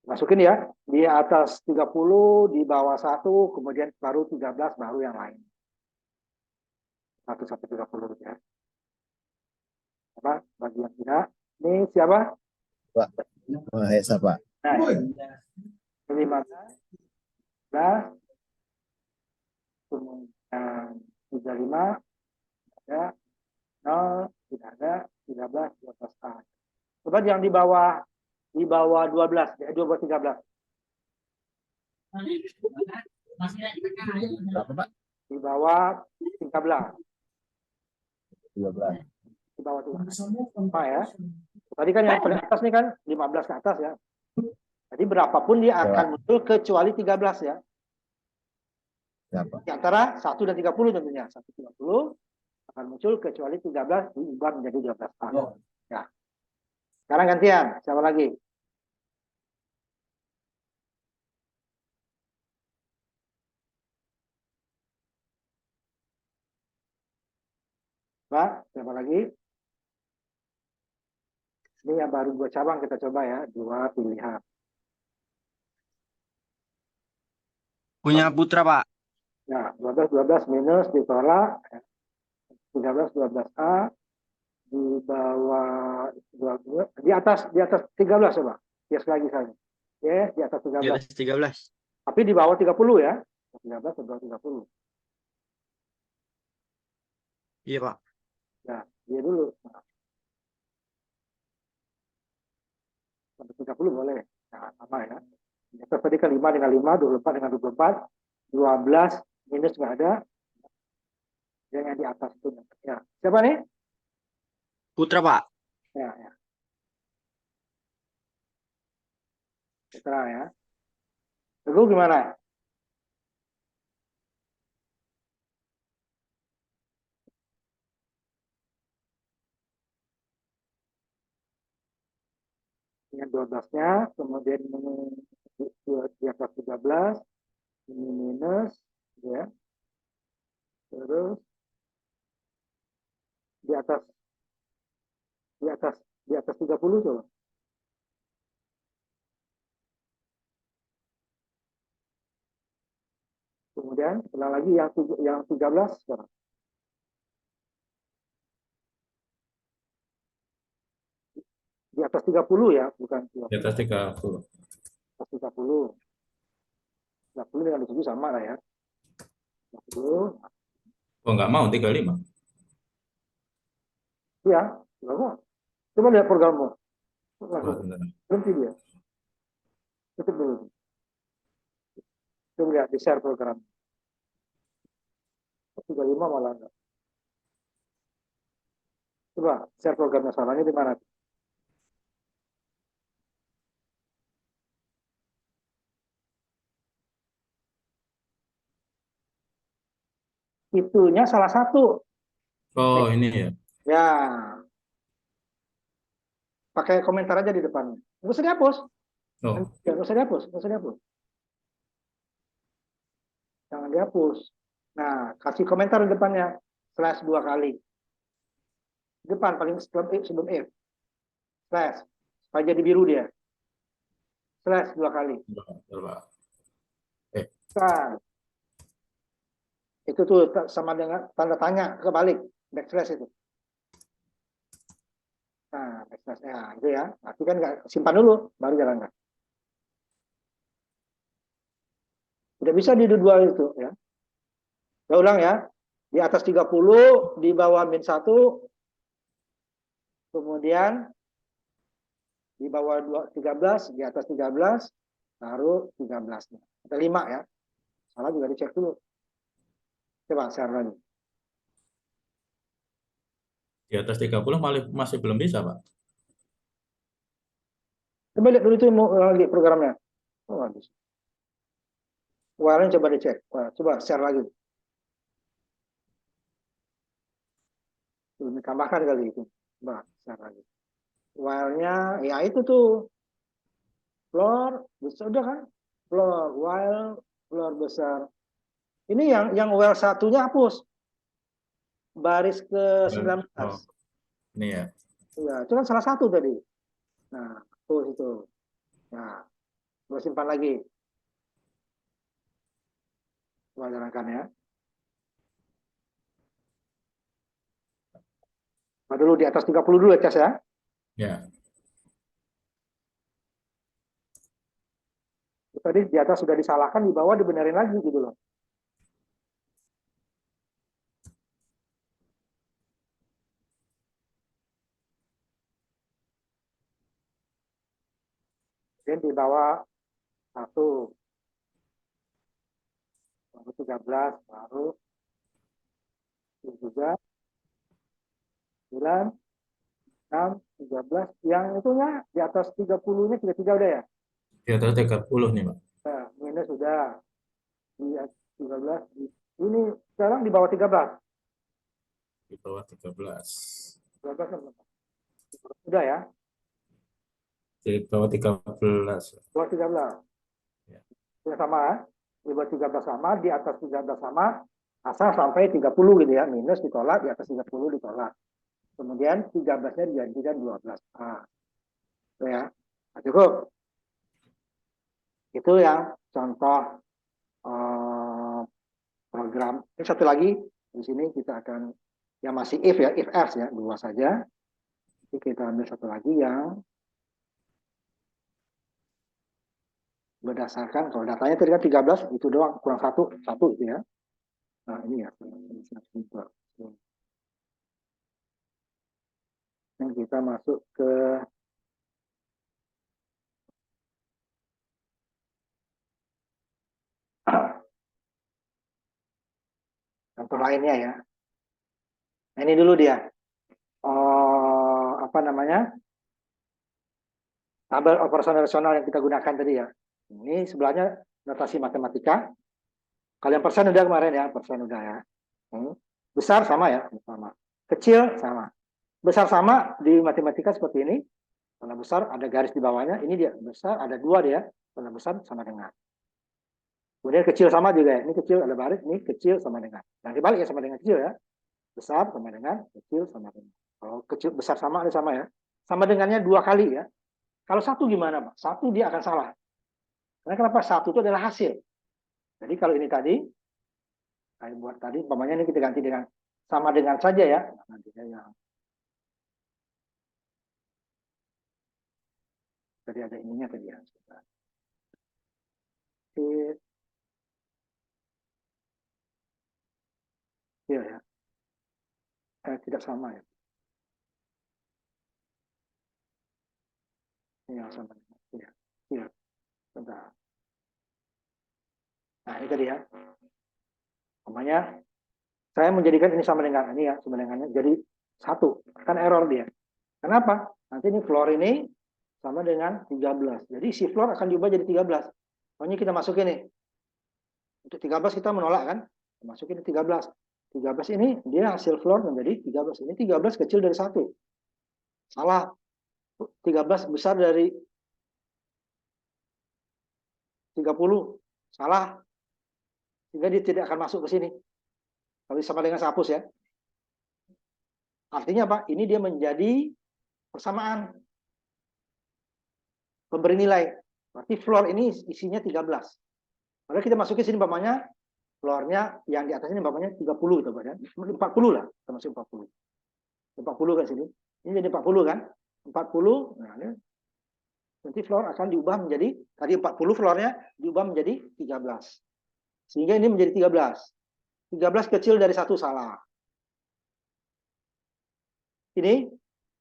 Masukin ya, di atas 30, di bawah 1, kemudian baru 13, baru yang lain. 1 sampai 30 ya. Apa? Bagi yang tidak. Ini siapa? Pak. Mahesa, Pak. Nah, ini mana? 11, kemudian 35, ada 0, tidak ada, 13, 12A. Coba yang di bawah 12, 13. Berapa, Pak? Di bawah 13. 12. Di bawah 13. Apa ya? Tadi kan yang paling atas nih kan 15 ke atas ya. Jadi berapapun dia akan muncul kecuali 13 ya. Berapa? Di antara 1 dan 30 tentunya. 130 akan muncul kecuali 13 diubah menjadi 12A. Ya. Sekarang gantian. Siapa lagi? Pak, siapa lagi? Ini yang baru 2 cabang kita coba ya. 2 pilihan. Punya Putra, Pak. Ya, 12 minus ditolak. 13 12A di bawah 22, di atas 13 coba. Yes lagi saya. Ya, di atas Di 13. atas 13. Tapi di bawah 30 ya. 13 ke bawah 30. Iya, Pak. Ya, dia dulu. Nah, sampai 30 boleh. Nah, sama ya. Di atas tadi kan 5 dengan 5, 24 dengan 24, 12 minus nggak ada. Yang di atas itu. Ya. Siapa nih? Putra, Pak. Ya, ya. Putra ya. Teguh gimana? Dengan 12-nya, kemudian di atas 13, ini minus, ya. Terus di atas di atas di atas 30 tuh. Kemudian setelah lagi yang 13 sekarang. Di atas 30 ya, bukan 30. Di atas 30. Atas 30. 30 dengan 7 sama lah ya. 30. Oh, nggak mau 35. Iya, bagus. Coba lihat programmu. Oh, Langsung sebentar. berhenti dia. Tutup dulu. Coba lihat di share program. 35 malah enggak. Coba share programnya, salahnya di mana? itunya salah satu. Oh, ini ya. Ya, pakai komentar aja di depan. Nggak usah dihapus. Oh, Nggak usah dihapus. Nggak usah dihapus. Jangan dihapus. Nah, kasih komentar di depannya. Slash 2 kali. Di depan, paling sebelum if. Slash. Supaya jadi biru dia. Slash 2 kali. coba. Nah, itu tuh sama dengan tanda tanya kebalik. Backslash itu. Nah, backslash. Ya, itu ya. Tapi kan nggak simpan dulu, baru jalankan. Udah bisa di dua itu ya. Saya ulang ya. Di atas 30, di bawah min 1, kemudian di bawah 13, di atas 13, taruh 13-nya. Ada 5 ya. Salah juga dicek dulu. Coba share lagi. Di atas 30 masih belum bisa, Pak. Coba lihat dulu itu lagi programnya. Oh, habis. While-nya coba dicek. Wah, coba share lagi. Tambahkan kali itu. Coba share lagi. While-nya, ya itu tuh. Floor, besar udah kan? Floor, while, floor besar. Ini yang while satunya hapus. Baris ke 19. Oh, ini ya. Ya, itu kan salah satu tadi. Nah, tuh itu. Nah, gue simpan lagi. Coba jalankan ya. Nah, dulu di atas 30 dulu ya, Cas ya. Ya. Tadi di atas sudah disalahkan, di bawah dibenerin lagi gitu loh. Dan di bawah 1, baru 13, baru 3, 9, 6, 13. Yang itunya di atas 30-nya 33 udah ya. Di atas 30 nih, Pak. Nah, minus sudah. Di atas 13. Ini sekarang di bawah 13. Di bawah 13. 13 kan? Sudah ya. Di bawah 13. Bawah 13. Ya. Sudah sama ya. Di bawah 13 sama, di atas 13 sama, asal sampai 30 gitu ya. Minus ditolak, di atas 30 ditolak. Kemudian 13-nya dijadikan 12. Nah, itu ya. Nah, cukup. Itu yang contoh program. Ini satu lagi, di sini kita akan, yang masih if ya, if else ya, 2 saja. Jadi kita ambil satu lagi yang berdasarkan, kalau datanya tadi kan 13, itu doang, kurang 1 itu ya. Nah, ini ya. Dan kita masuk ke contoh lainnya ya. Nah, ini dulu dia. Apa namanya? Tabel operasional rasional yang kita gunakan tadi ya. Ini sebelahnya notasi matematika. Kalian persen udah kemarin ya, persen udah ya. Besar sama ya, sama. Kecil sama. Besar sama di matematika seperti ini. Karena besar ada garis di bawahnya. Ini dia besar ada 2 dia. Karena besar sama dengan. Kemudian kecil sama juga ya. Ini kecil ada baris, ini kecil sama dengan. Nah, dibalik ya sama dengan kecil ya. Besar sama dengan kecil sama dengan. Kalau kecil besar sama ada sama ya. Sama dengannya 2 kali ya. Kalau 1 gimana, Pak? 1 dia akan salah. Karena kenapa? 1 itu adalah hasil. Jadi kalau ini tadi, saya buat tadi, umpamanya ini kita ganti dengan sama dengan saja ya. Nanti yang tadi ada ininya tadi ya. Iya ya. Tidak sama ya. Ini yang sama. Iya. Iya. Bentar. Nah, ini tadi ya. Namanya saya menjadikan ini sama dengan ini ya, sama dengannya jadi 1. Kan error dia. Kenapa? Nanti ini floor ini sama dengan 13. Jadi si floor akan diubah jadi 13. Pokoknya kita masukin nih. Untuk 13 kita menolak kan? Masukin 13. 13 ini dia hasil floor menjadi 13. Ini 13 kecil dari 1. Salah. 13 besar dari 30. Salah. Sehingga dia tidak akan masuk ke sini. Kalau sama dengan saya hapus ya. Artinya apa? Ini dia menjadi persamaan. Pemberi nilai. Berarti floor ini isinya 13. Padahal kita masukin sini umpamanya floornya yang di atas ini umpamanya 30 gitu kan. 40 lah, termasuk 40. 40 kan sini. Ini jadi 40 kan? 40. Nah, ini nanti floor akan diubah menjadi tadi 40 floornya diubah menjadi 13. Sehingga ini menjadi 13. 13 kecil dari 1 salah. Ini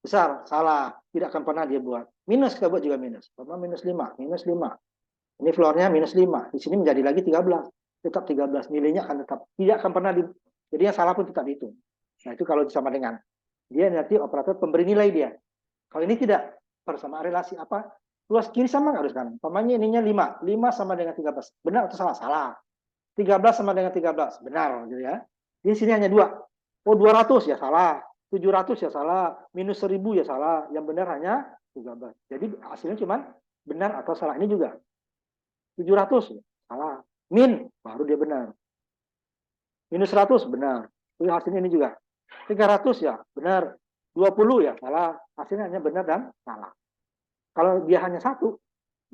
besar, salah. Tidak akan pernah dia buat. Minus kita buat juga minus. Minus 5, minus 5. Ini floornya minus 5. Di sini menjadi lagi 13. Tetap 13. Nilainya akan tetap. Tidak akan pernah jadi yang salah pun tetap dihitung. Nah itu kalau sama dengan. Dia nanti operator pemberi nilai dia. Kalau ini tidak. Persamaan relasi apa? Luas kiri sama nggak harus kan? Umpamanya ininya 5. 5 sama dengan 13. Benar atau salah? Salah. 13 sama dengan 13. Benar. Gitu ya. Di sini hanya 2. Oh 200 ya salah. 700 ya salah, minus 1000 ya salah, yang benar hanya 13. Jadi hasilnya cuma benar atau salah. Ini juga 700 ya, salah, min baru dia benar. Minus 100 benar. Itu hasilnya ini juga 300 ya benar, 20 ya salah, hasilnya hanya benar dan salah. Kalau dia hanya 1,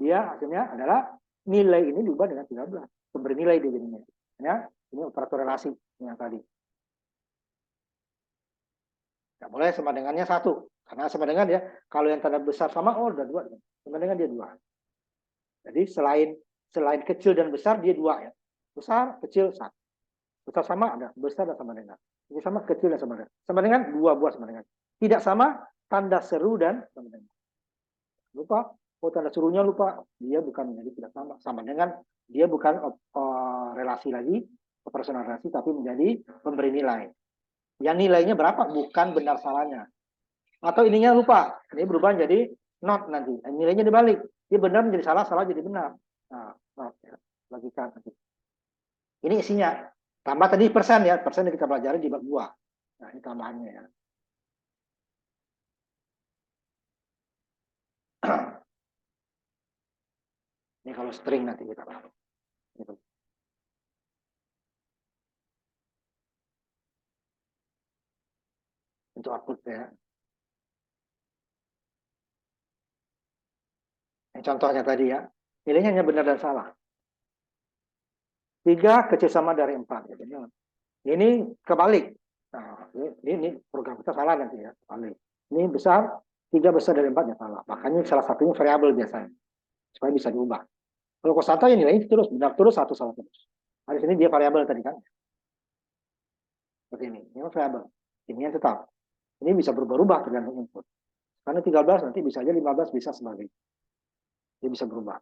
dia hasilnya adalah nilai ini diubah dengan 13. Pemberi nilai dia jadinya. Ya, ini operator relasi yang tadi. Nggak boleh sama dengannya 1. Karena sama dengan dia, kalau yang tanda besar sama, oh udah 2. Sama dengan dia 2. Jadi selain kecil dan besar, dia 2 ya. Besar, kecil, 1. Besar sama ada, besar dan sama dengan. Ini sama kecil dan sama dengan. Sama dengan 2 buah sama dengan. Tidak sama, tanda seru dan sama dengan. Lupa, oh tanda serunya lupa. Dia bukan menjadi tidak sama. Sama dengan, dia bukan relasi lagi, operasional relasi, tapi menjadi pemberi nilai. Yang nilainya berapa? Bukan benar salahnya. Atau ininya lupa. Ini berubah jadi not nanti. Nilainya dibalik. Dia benar menjadi salah, salah jadi benar. Nah, not, ya. Logika nanti. Ini isinya. Tambah tadi persen ya. Persen yang kita pelajari di bab 2. Nah, ini tambahannya ya. Ini kalau string nanti kita bahas. Gitu. Untuk output ya. Ini contohnya tadi ya. Nilainya hanya benar dan salah. 3 kecil sama dari 4. Gitu. Ini kebalik. Nah, ini program kita salah nanti ya. Kebalik. Ini besar, 3 besar dari 4 ya salah. Makanya salah satunya variabel biasanya. Supaya bisa diubah. Kalau kosanta ya nilainya terus. Benar terus, 1 salah terus. Nah, di sini dia variabel tadi kan. Seperti ini. Ini variabel. Ini yang tetap. Ini bisa berubah-ubah tergantung input. Karena 13 nanti bisa aja 15 bisa sebagai. Dia bisa berubah.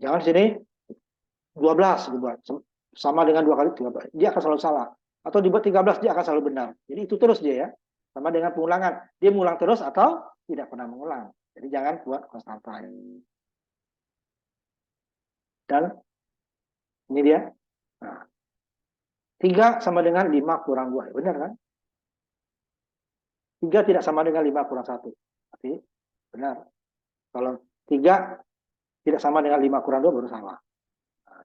Jangan sini 12 dibuat sama dengan 2 kali 13. Dia akan selalu salah. Atau dibuat 13 dia akan selalu benar. Jadi itu terus dia ya. Sama dengan pengulangan. Dia mengulang terus atau tidak pernah mengulang. Jadi jangan buat konstanta. Dan ini dia. Nah, 3 sama dengan 5 kurang 2. Benar kan? 3 tidak sama dengan 5 kurang 1. Berarti benar. Kalau 3 tidak sama dengan 5 kurang 2 baru salah. Nah,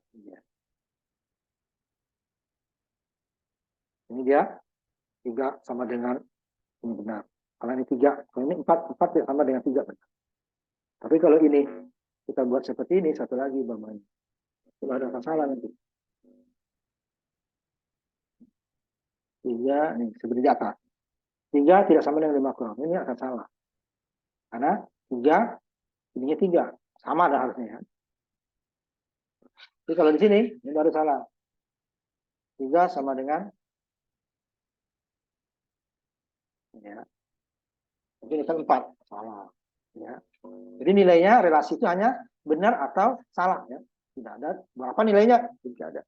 ini dia. 3 sama dengan ini benar. Kalau ini 3, kalau ini 4 tidak sama dengan 3 benar. Tapi kalau ini kita buat seperti ini, satu lagi bagaimana? Kalau ada masalah nanti. 3 nih seperti di atas. 3 tidak sama dengan 5 kurang. Ini akan salah. Karena 3 ininya 3. Sama ada harusnya. Jadi kalau di sini ini baru salah. 3 sama dengan ya. Mungkin ini kan 4 salah. Ya. Jadi nilainya relasi itu hanya benar atau salah ya. Tidak ada berapa nilainya? Tidak ada.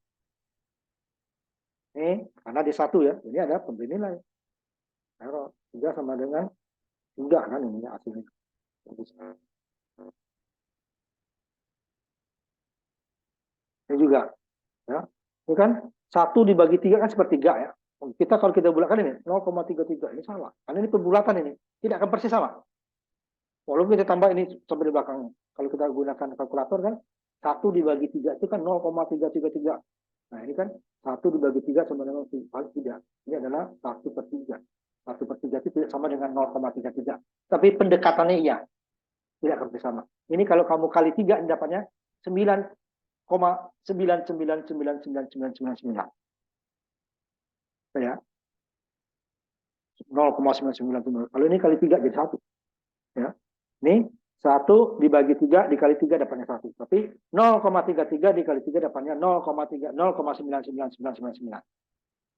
Ini karena di 1 ya. Ini ada pemberi nilai. Error 3 sama dengan 3 kan ini hasilnya. Ini juga ya. Ini kan 1 dibagi 3 kan sepertiga ya. Kita kalau kita bulatkan ini 0,33 ini salah. Karena ini pembulatan ini tidak akan persis sama. Walaupun kita tambah ini sampai di belakang. Kalau kita gunakan kalkulator kan 1 dibagi 3 itu kan 0,333. Nah ini kan 1 dibagi 3 sama dengan 3. Ini adalah 1/3. 1/3 itu tidak sama dengan 0,33. Tapi pendekatannya iya. Tidak akan persis sama. Ini kalau kamu kali 3 ini dapatnya 9,9999999. Ya. 0,999. Kalau ini kali 3 jadi 1. Ya. Ini 1 dibagi 3 dikali 3 dapatnya 1. Tapi 0,33 dikali 3 dapatnya 0,99999.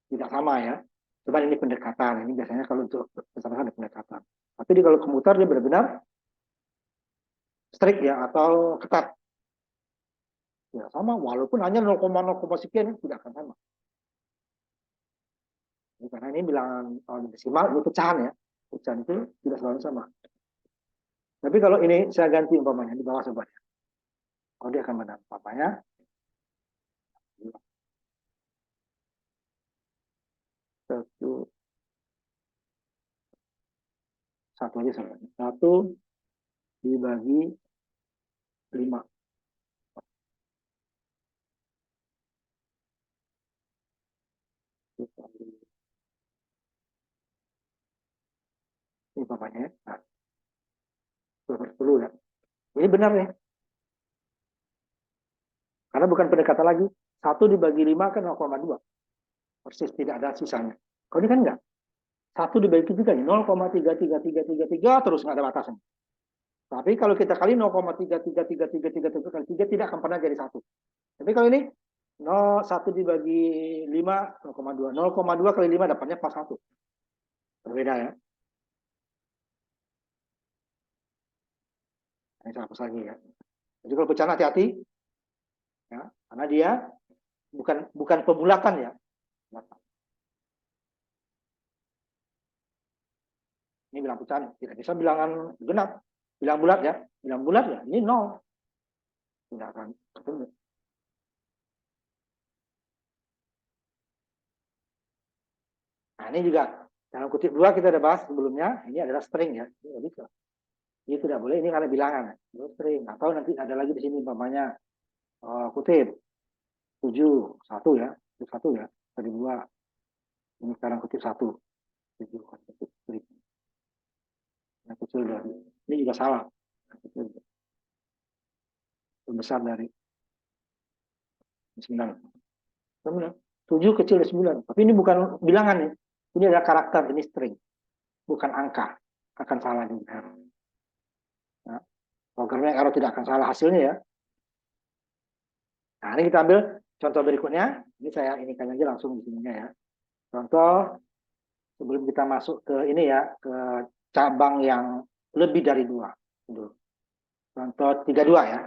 Tidak sama ya. Coba ini pendekatan. Ini biasanya kalau untuk besar-besar ada pendekatan. Tapi kalau komputer dia benar-benar strict ya atau ketat. Ya sama walaupun hanya 0,0 sekian tidak akan sama. Karena ini bilangan desimal, ini pecahan ya. Pecahan itu tidak selalu sama. Tapi kalau ini saya ganti umpamanya di bawah sobat. Oh dia akan benar. Umpamanya satu aja sobat. 1 dibagi 5. Ini umpamanya ya. Nah, 10 ya. Ini benar nih. Karena bukan pendekatan lagi. 1 dibagi 5 kan 0,2. Persis tidak ada sisanya. Kalau ini kan enggak. 1 dibagi 3 nih 0,33333 terus nggak ada batasnya. Tapi kalau kita kali 0,33333 kali 3 tidak akan pernah jadi 1. Tapi kalau ini 1 dibagi 5 0,2. 0,2 kali 5 dapatnya pas 1. Berbeda ya. Ini saya hapus lagi ya. Jadi kalau pecahan hati-hati ya, karena dia bukan pembulatan ya. Ini bilang pecahan, tidak bisa bilangan genap. Bilang bulat ya, bilang bulat ya, ini 0. Tidak akan ketemu. Nah ini juga dalam kutip 2 kita udah bahas sebelumnya, ini adalah string ya. Ini bisa. Ini tidak boleh, ini karena bilangan. Ini string. Atau nanti ada lagi di sini umpamanya kutip 7, 1 ya. Kutip 1 ya. Tadi 2. Ini sekarang kutip 1. 7, kutip 1. Yang kecil dari. Ini juga salah. Besar dari 9. 7 kecil dari 9. Tapi ini bukan bilangan ya. Ini adalah karakter, ini string. Bukan angka. Akan salah di error. Nah, programnya error tidak akan salah hasilnya ya. Nah, ini kita ambil contoh berikutnya. Ini saya inikan aja langsung di sininya ya. Contoh sebelum kita masuk ke ini ya, ke cabang yang lebih dari 2. Contoh 32 ya.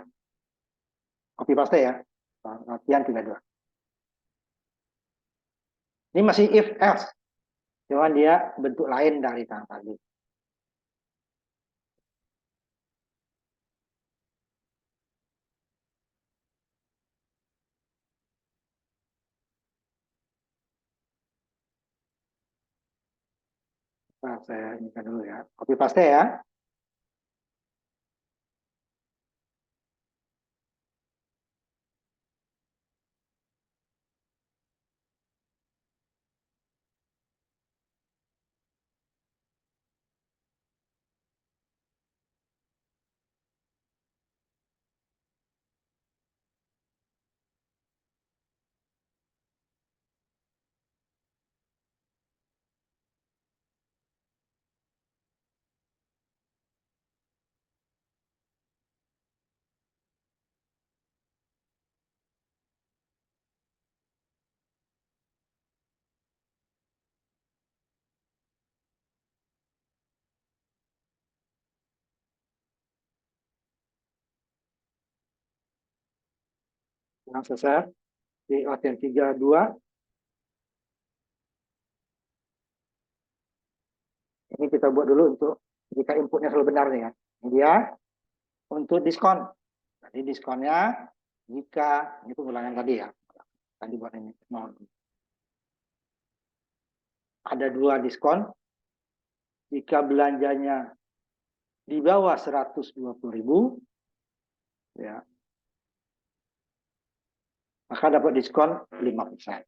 Copy paste ya. Latihan 32. Ini masih if else. Cuma dia bentuk lain dari yang tadi. Nah, saya inikan dulu ya. Copy paste ya. Yang selesai di latihan 32. Ini kita buat dulu untuk jika inputnya selalu benar nih ya. Ini dia untuk diskon. Jadi diskonnya jika ini pengulangan tadi ya. Tadi buat ini. ada 2 diskon. Jika belanjanya di bawah 120.000, ya, maka dapat diskon 5%.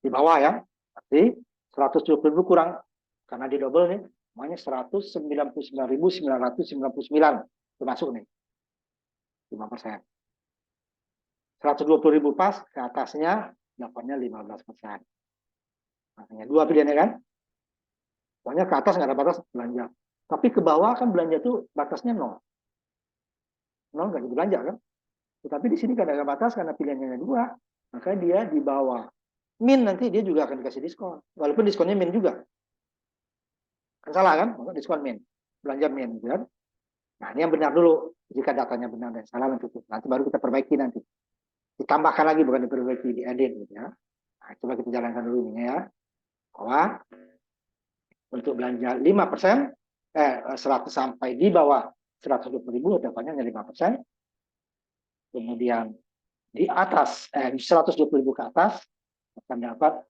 Di bawah ya, berarti 120.000 kurang, karena di double nih, namanya 199.999 termasuk nih, 5%. 120.000 pas, ke atasnya dapatnya 15%. Makanya 2 pilihannya kan. Pokoknya ke atas nggak ada batas belanja. Tapi ke bawah kan belanja itu batasnya 0. 0 nggak jadi belanja kan. Tetapi di sini kadang ada batas karena pilihannya 2. Maka dia di bawah. Min nanti dia juga akan dikasih diskon. Walaupun diskonnya min juga. Kan salah kan? Maka diskon min. Belanja min. Kan? Nah ini yang benar dulu. Jika datanya benar dan salah nanti baru kita perbaiki nanti. Ditambahkan lagi bukan diperbaiki, diedit gitu ya. Nah, coba kita jalankan dulu ini ya. Bahwa untuk belanja 5%, 100 sampai di bawah 120.000 dapatnya hanya 5%. Kemudian di atas 120.000 ke atas akan dapat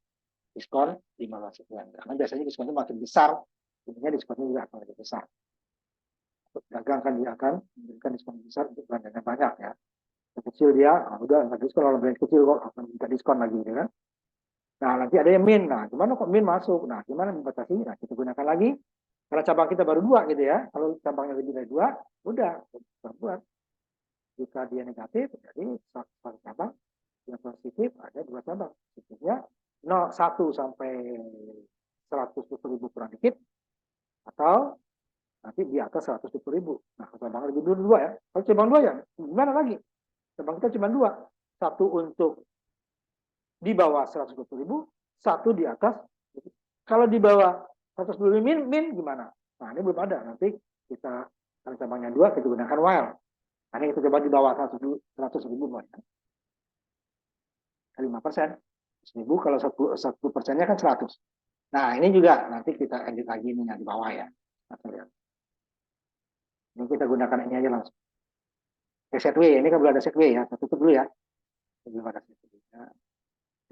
diskon 15%. Karena biasanya diskon itu makin besar, tentunya diskonnya juga akan lebih besar. Untuk dagang kan dia akan memberikan diskon besar untuk belanjanya banyak ya. Kecil dia, udah nggak diskon, kalau brand kecil kok akan minta diskon lagi gitu kan. Nah, nanti ada yang min. Nah, gimana kok min masuk? Nah, gimana membatasi? Nah, kita gunakan lagi. Karena cabang kita baru 2 gitu ya. Kalau cabangnya lebih dari 2, udah kita buat. Jika dia negatif, jadi satu cabang. Yang positif ada 2 cabang. Positifnya 1 sampai 120.000 kurang dikit. Atau nanti di atas 120.000. Nah, cabang lebih dulu 2 ya. Kalau cabang 2 ya, gimana lagi? Cabang kita cuma 2. 1 untuk di bawah 120.000, 1 di atas. Kalau di bawah 120.000 min gimana? Nah, ini belum ada. Nanti kita, kalau cabangnya 2, kita gunakan while. Nah, ini kita coba di bawah 100.000. 5%. 1.000 kalau 1%-nya kan 100. Nah, ini juga nanti kita edit lagi ini yang di bawah ya. Nah, lihat. Ini kita gunakan ini aja langsung. Set W, ini kan belum ada set W ya. Kita tutup dulu ya. Belum ada set W.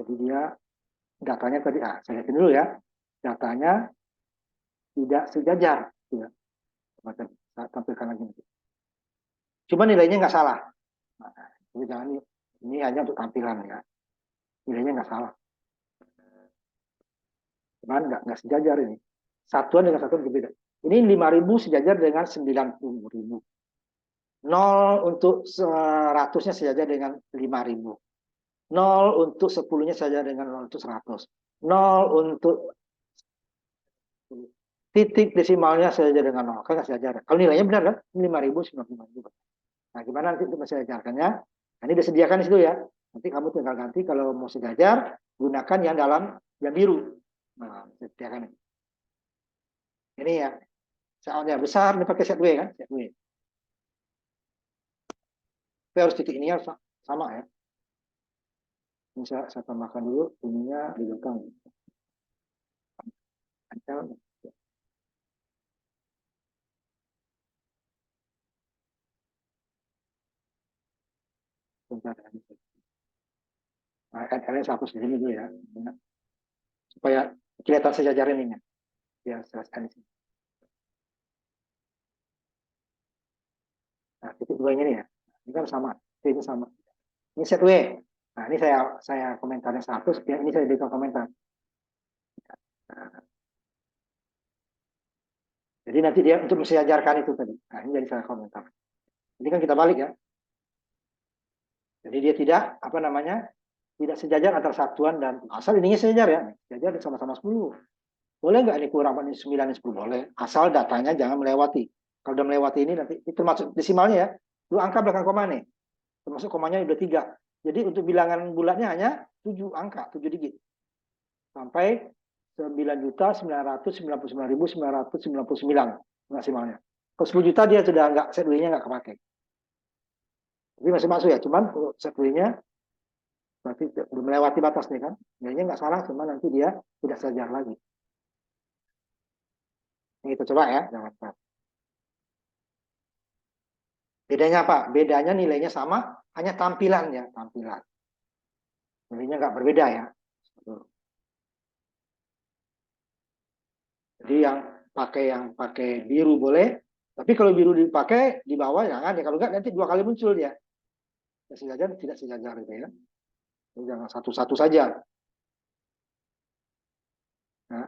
Jadi dia datanya tadi, saya lihatin dulu ya. Datanya tidak sejajar. Ya. Saya tampilkan lagi nanti. Cuma nilainya nggak salah. Nah, jadi jangan ini hanya untuk tampilan ya. Nilainya nggak salah. Cuman nggak sejajar ini. Satuan dengan satuan berbeda. Ini 5.000 sejajar dengan 90.000. 0 untuk 100-nya sejajar dengan 5.000. 0 untuk 10-nya sejajar dengan 0 untuk 100. 0 untuk titik desimalnya sejajar dengan 0. Kan nggak sejajar. Kalau nilainya benar kan? 5.095. Nah, gimana nanti untuk mensejajarkannya? Nah, ini disediakan di situ ya. Nanti kamu tinggal ganti kalau mau sejajar, gunakan yang dalam yang biru. Nah, disediakan ini. Ini ya. Soalnya besar, ini pakai set W kan? Set W. Tapi harus titik ini harus sama ya. Ini saya tambahkan dulu, ininya di belakang. Nah, kalian saya hapus di sini dulu ya. Supaya kelihatan sejajar ininya. Ya, jelaskan di sini. Nah, titik 2 ini ya. Ini kan sama. Ini sama. Ini set W. Nah, ini saya komentarnya 100, ya, ini saya berikan komentar. Nah, jadi nanti dia untuk mensejajarkan itu tadi. Nah, ini jadi saya komentar. Ini kan kita balik ya. Jadi dia tidak, apa namanya, tidak sejajar antara satuan dan asal ininya sejajar ya. Sejajar sama-sama 10. Boleh nggak ini kurang ini 9 ini 10? Boleh. Asal datanya jangan melewati. Kalau udah melewati ini nanti itu termasuk desimalnya ya. Lu angka belakang koma nih. Termasuk komanya udah 3. Jadi untuk bilangan bulatnya hanya 7 angka, 7 digit. Sampai 9.999.999 maksimalnya. Kalau 10 juta dia sudah nggak, set W-nya nggak kepakai. Tapi masih masuk ya, cuman set W-nya berarti udah melewati batas nih kan. Nilainya nggak salah, cuma nanti dia tidak sejajar lagi. Ini kita coba ya, jangan lupa. Bedanya apa? Bedanya nilainya sama, hanya tampilannya, tampilan. Nilainya nggak berbeda ya. Jadi yang pakai biru boleh, tapi kalau biru dipakai di bawah jangan ya, kalau enggak nanti 2 kali muncul dia. Ya, sejajar tidak sejajar gitu ya. Jadi jangan satu-satu saja. Nah,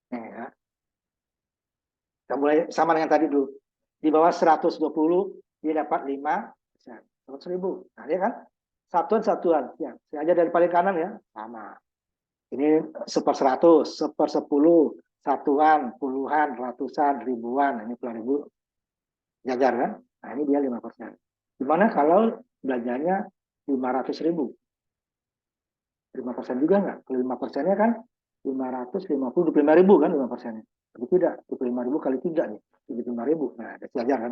ini ya. Kita mulai sama dengan tadi dulu. Di bawah 120 dia dapat 5%. 100.000. Nah, dia kan satuan-satuan. Ya, sengaja dari paling kanan ya, sama. Ini 1/100, 1/10, satuan, puluhan, ratusan, ribuan. Ini puluhan ribu jajar kan. Nah, ini dia 5%. Gimana kalau belanjanya 500.000? 5% juga enggak? Kalau 5%-nya kan 550, 25.000 kan 5%-nya. Tapi tidak, 25.000 kali 3 nih, 75.000. Nah, ada sejajar kan.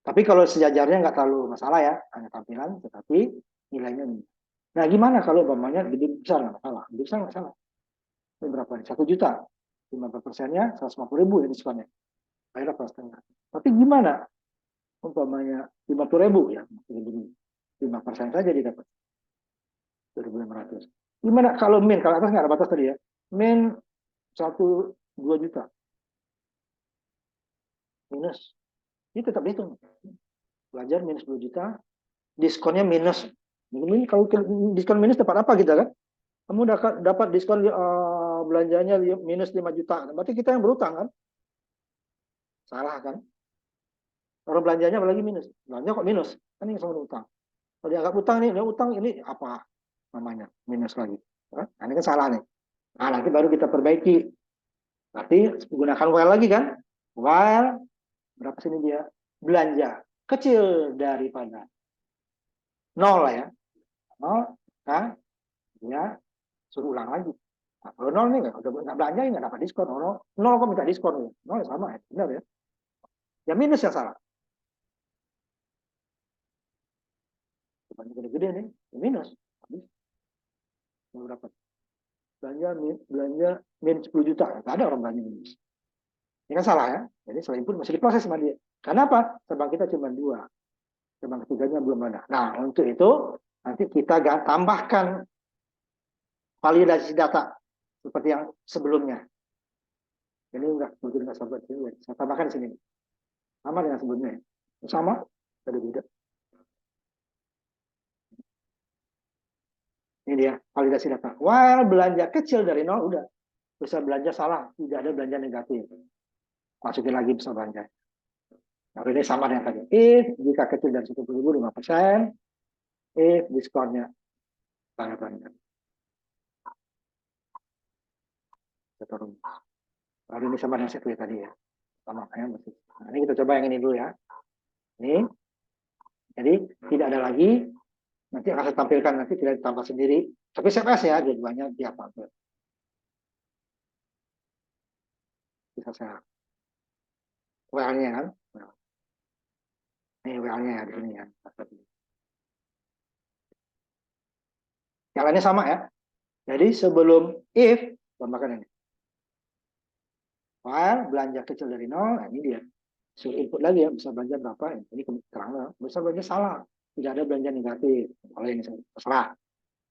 Tapi kalau sejajarnya nggak terlalu masalah ya, hanya tampilan, tetapi nilainya ini. Nah, gimana kalau umpamanya lebih besar nggak masalah? Lebih besar nggak masalah. Ini berapa nih? 1 juta. 15%-nya 150.000 ya diskonnya. Bayar apa setengah. Tapi gimana? Umpamanya 50.000 ya. 5% saja didapat. 2.500. Gimana kalau min? Kalau atas nggak ada batas tadi ya. Min 2 juta. Minus. Ini tetap dihitung. Belajar minus 2 juta. Diskonnya minus. Ini kalau diskon minus dapat apa kita kan? Kamu dapat diskon belanjanya minus 5 juta. Berarti kita yang berutang kan? Salah kan? Orang belanjanya apalagi minus. Belanja kok minus? Kan ini sama utang. Kalau dianggap utang nih, dia utang ini apa namanya? Minus lagi. Nah, ini kan salah nih. Nah, nanti baru kita perbaiki. Berarti gunakan while lagi kan? While berapa sini dia? Belanja kecil daripada 0 lah ya. 0, kan? Dia suruh ulang lagi. Nah, kalau 0 nih udah nggak belanja nggak dapat diskon. 0 kok minta diskon? 0 ya sama ya, benar ya. Ya minus yang salah. Banyak gede-gede nih, ya minus. Habis berapa? Belanja min 10 juta. Nggak ada orang belanja minus. Ini kan salah ya. Jadi setelah input masih diproses sama dia. Karena apa? Cabang kita cuma 2. Cabang ketiganya belum ada. Nah, untuk itu nanti kita tambahkan validasi data seperti yang sebelumnya. Ini mungkin nggak sabar. Saya tambahkan di sini. Sama dengan sebelumnya. Sama, ada beda. Ini dia validasi data. While belanja kecil dari 0 udah. Bisa belanja salah, tidak ada belanja negatif. Masukin lagi bisa belanja. Nah, ini sama dengan tadi. If jika kecil dari 10.000 5%, if diskonnya banyak. Lalu ini sama dengan situ ya tadi ya. Sama ya. Nah, ini kita coba yang ini dulu ya. Ini. Jadi tidak ada lagi. Nanti akan saya tampilkan, nanti tidak ditambah sendiri. Tapi CPS ya, dua-duanya dia tampil. Bisa saya WL-nya kan. Ini WL-nya ya di sini ya. Yang lainnya sama ya. Jadi sebelum if, tambahkan ini. While belanja kecil dari 0, nah ini dia. Suruh input lagi ya, bisa belanja berapa? Ini terang, bisa belanja salah. Tidak ada belanja negatif. Kalau ini terserah.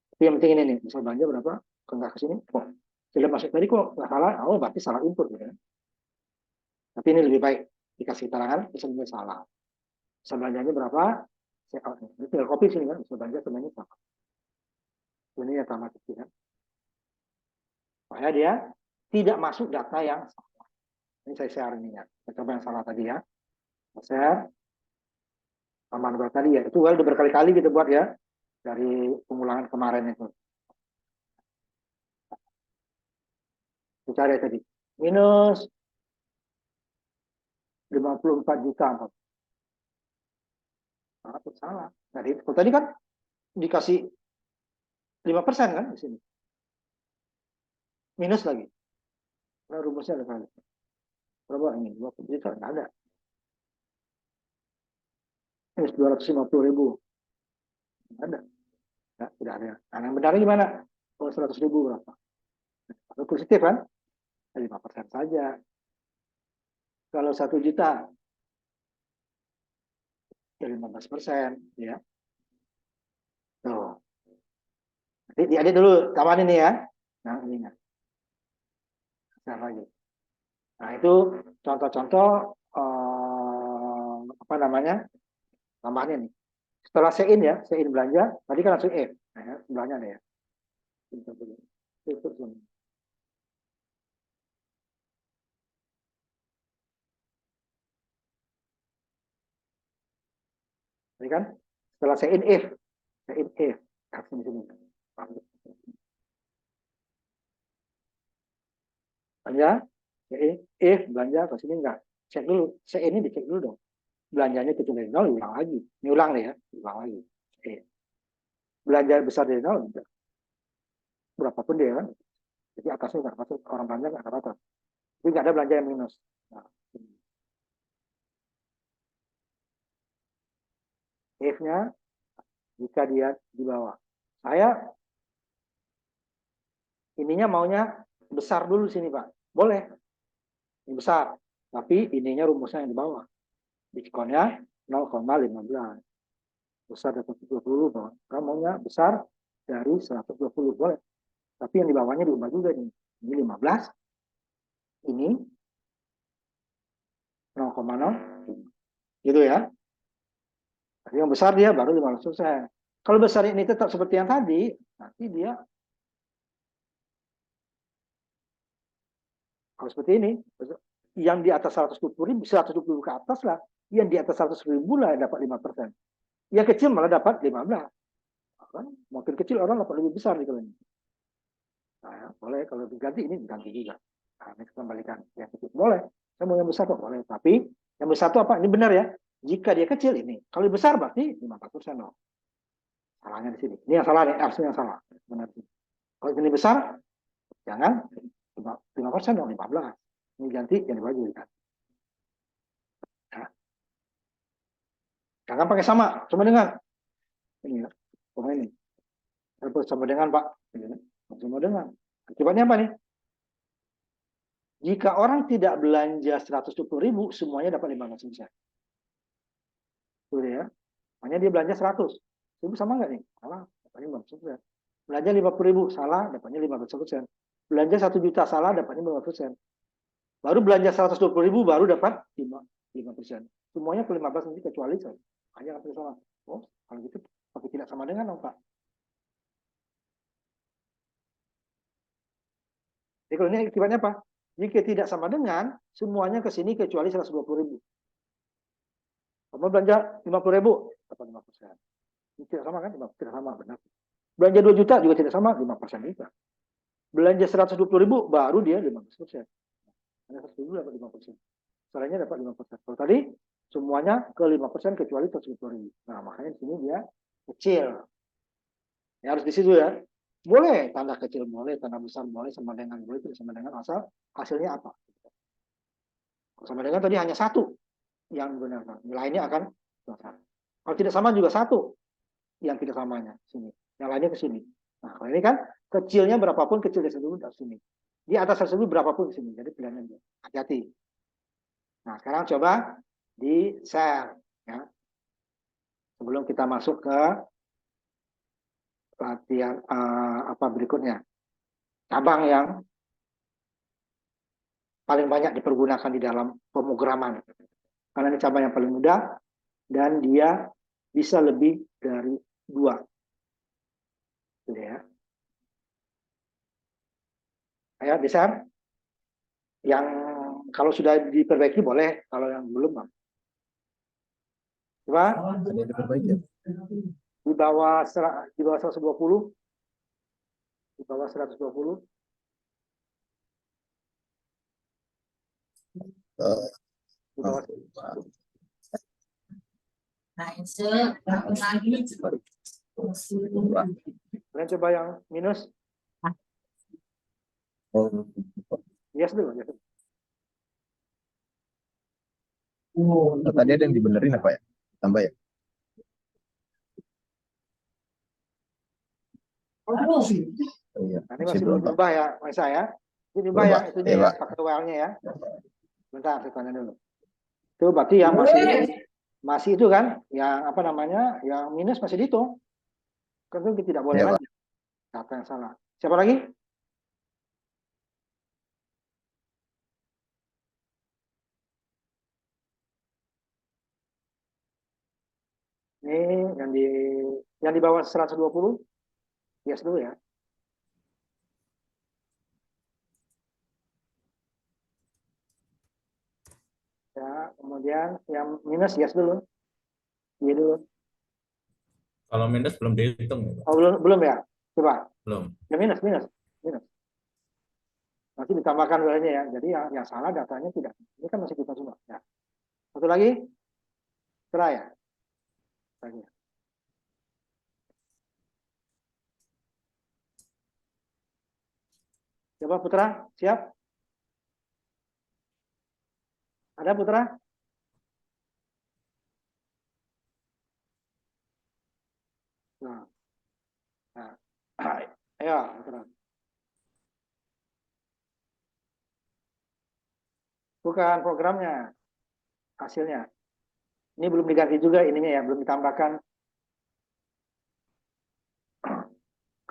Tapi yang penting ini nih, bisa belanja berapa? Enggak ke sini kok. Tidak masuk tadi kok nggak salah. Oh, berarti salah input gitu ya. Tapi ini lebih baik dikasih keterangan, bisa salah. Bisa belanjanya berapa? Ini tinggal copy sini kan, bisa belanja sebenarnya berapa. Ini yang tambah kecil kan. Supaya dia tidak masuk data yang salah. Ini saya share ini ya. Saya coba yang salah tadi ya. Saya share. Tambahan tadi ya. Itu udah berkali-kali kita buat ya. Dari pengulangan kemarin itu. Kita cari tadi. Minus 54 juta. Nah, itu salah. Tadi kan dikasih 5% kan di sini. Minus lagi. Nah, rumusnya ada kali. Berapa ini? 20 juta? Nggak ada. Minus 250.000. Nggak ada. Nggak, tidak ada. Nah, yang benarnya gimana? Kalau 100.000 berapa? Kalau positif kan? 5% saja. Kalau 1 juta, ya 15%. Ya. Tuh. Diedit dulu, tambahan ini ya. Nah, ini ya. Share lagi. Nah, itu contoh-contoh apa namanya? Tambahannya nih. Setelah sein ya, sein belanja, tadi kan langsung F. Nah, ya, sebelahnya ada ya. Tutup dulu. Tadi kan setelah sein F, sein F. Langsung di sini. Belanja, sein F, belanja ke sini enggak. Cek dulu, sein ini dicek dulu dong. Belanjanya kecil dari nol, ulang lagi. Ini ulang nih ya, ulang lagi. Belanja besar dari nol, berapapun dia kan. Jadi atasnya nggak masuk, orang belanja nggak ke atas. Jadi nggak ada belanja yang minus. Nah, F-nya jika dia di bawah. Saya ininya maunya besar dulu sini Pak. Boleh, ini besar. Tapi ininya rumusnya yang di bawah. Diskonnya 0,15. Besar dari 120, Pak. Kamu maunya besar dari 120, boleh. Tapi yang di bawahnya diubah juga nih. Ini 15, ini 0,0. Gitu ya. Tapi yang besar dia baru 15%. Kalau besar ini tetap seperti yang tadi, nanti dia kalau seperti ini, yang di atas 120.000, 120 ke atas lah, yang di atas 100.000 lah dapat 5%. Yang kecil malah dapat 15. Kan? Makin kecil orang dapat lebih besar gitu. Nah, boleh kalau diganti ini diganti juga. Nah, ini kita kembalikan yang kecil boleh. Saya mau yang besar kok boleh. Tapi yang besar itu apa? Ini benar ya. Jika dia kecil ini, kalau besar berarti 50% dong. Salahnya di sini. Ini yang salah nih, harusnya yang salah. Benar. Kalau ini besar, jangan 5% dong, 15. Ini ganti yang dibagi kan. Nah, jangan pakai sama dengan ini ya. Ini. Sama dengan Pak. Sama dengan. Akibatnya apa nih? Jika orang tidak belanja 120.000, semuanya dapat 15%. Tuh ya. Makanya dia belanja 100. Itu sama nggak nih? Salah, dapatnya 15%. Belanja 50.000, salah, dapatnya 15%. Belanja 1 juta, salah, dapatnya 5%. Baru belanja 120.000, baru dapat 5%. Semuanya ke 15 nanti kecuali saya. Hanya nggak salah. Oh, kalau gitu tapi tidak sama dengan dong, Pak. Jadi kalau ini akibatnya apa? Jika tidak sama dengan, semuanya ke sini kecuali 120.000. Kamu belanja 50.000, dapat 5%. Ini tidak sama kan? Tidak sama, benar. Belanja 2 juta juga tidak sama, 5% juga. Belanja 120.000, baru dia 15%. Hanya 120.000 dapat 5%. Selainnya dapat 5%. Kalau tadi, semuanya ke 5% kecuali 120.000. Nah, makanya di sini dia kecil. Ya, harus di situ ya. Boleh tanda kecil, boleh tanda besar, boleh sama dengan, boleh tidak sama dengan, asal hasilnya apa. Sama dengan tadi hanya satu yang benar. Lainnya akan besar. Kalau tidak sama juga satu yang tidak samanya sini. Yang lainnya ke sini. Nah, kalau ini kan kecilnya berapapun kecil dari sini dari sini. Di atas tersebut berapapun ke sini. Jadi pilihannya dia. Hati-hati. Nah, sekarang coba di share ya. Sebelum kita masuk ke latihan apa berikutnya. Cabang yang paling banyak dipergunakan di dalam pemrograman. Karena ini cabang yang paling mudah dan dia bisa lebih dari 2. Gitu ya. Ayo di-share. Yang kalau sudah diperbaiki boleh, kalau yang belum coba Ada diperbaiki. di bawah 120, di bawah 120. Di bawah. Kalian coba yang minus. Oh, Yes dulu. Yes. tadi ada yang dibenerin apa ya? Tambah ya? Oh iya. Nah, ini masih belum berubah ya, Maisa ya. Ini berubah yang itunya ya, pakai WL-nya ya. Bentar, saya tanya dulu. Itu berarti yang masih itu kan, yang apa namanya, yang minus masih dihitung. Kan itu tidak boleh Ya, lagi. Data yang salah. Siapa lagi? Ini yang di bawah 120, yes dulu ya. Ya, kemudian yang minus yes dulu. Iya dulu. Kalau minus belum dihitung ya, Pak. Oh, belum ya? Coba. Belum. Ya minus, minus, minus. Nanti ditambahkan nilainya ya. Jadi yang salah datanya tidak. Ini kan masih kita semua. Ya. Satu lagi, cerah ya. Lagi. Coba Putra, siap? Ada Putra? Nah, nah. Ayo, Putra. Bukan programnya, hasilnya. Ini belum diganti juga ininya ya, belum ditambahkan.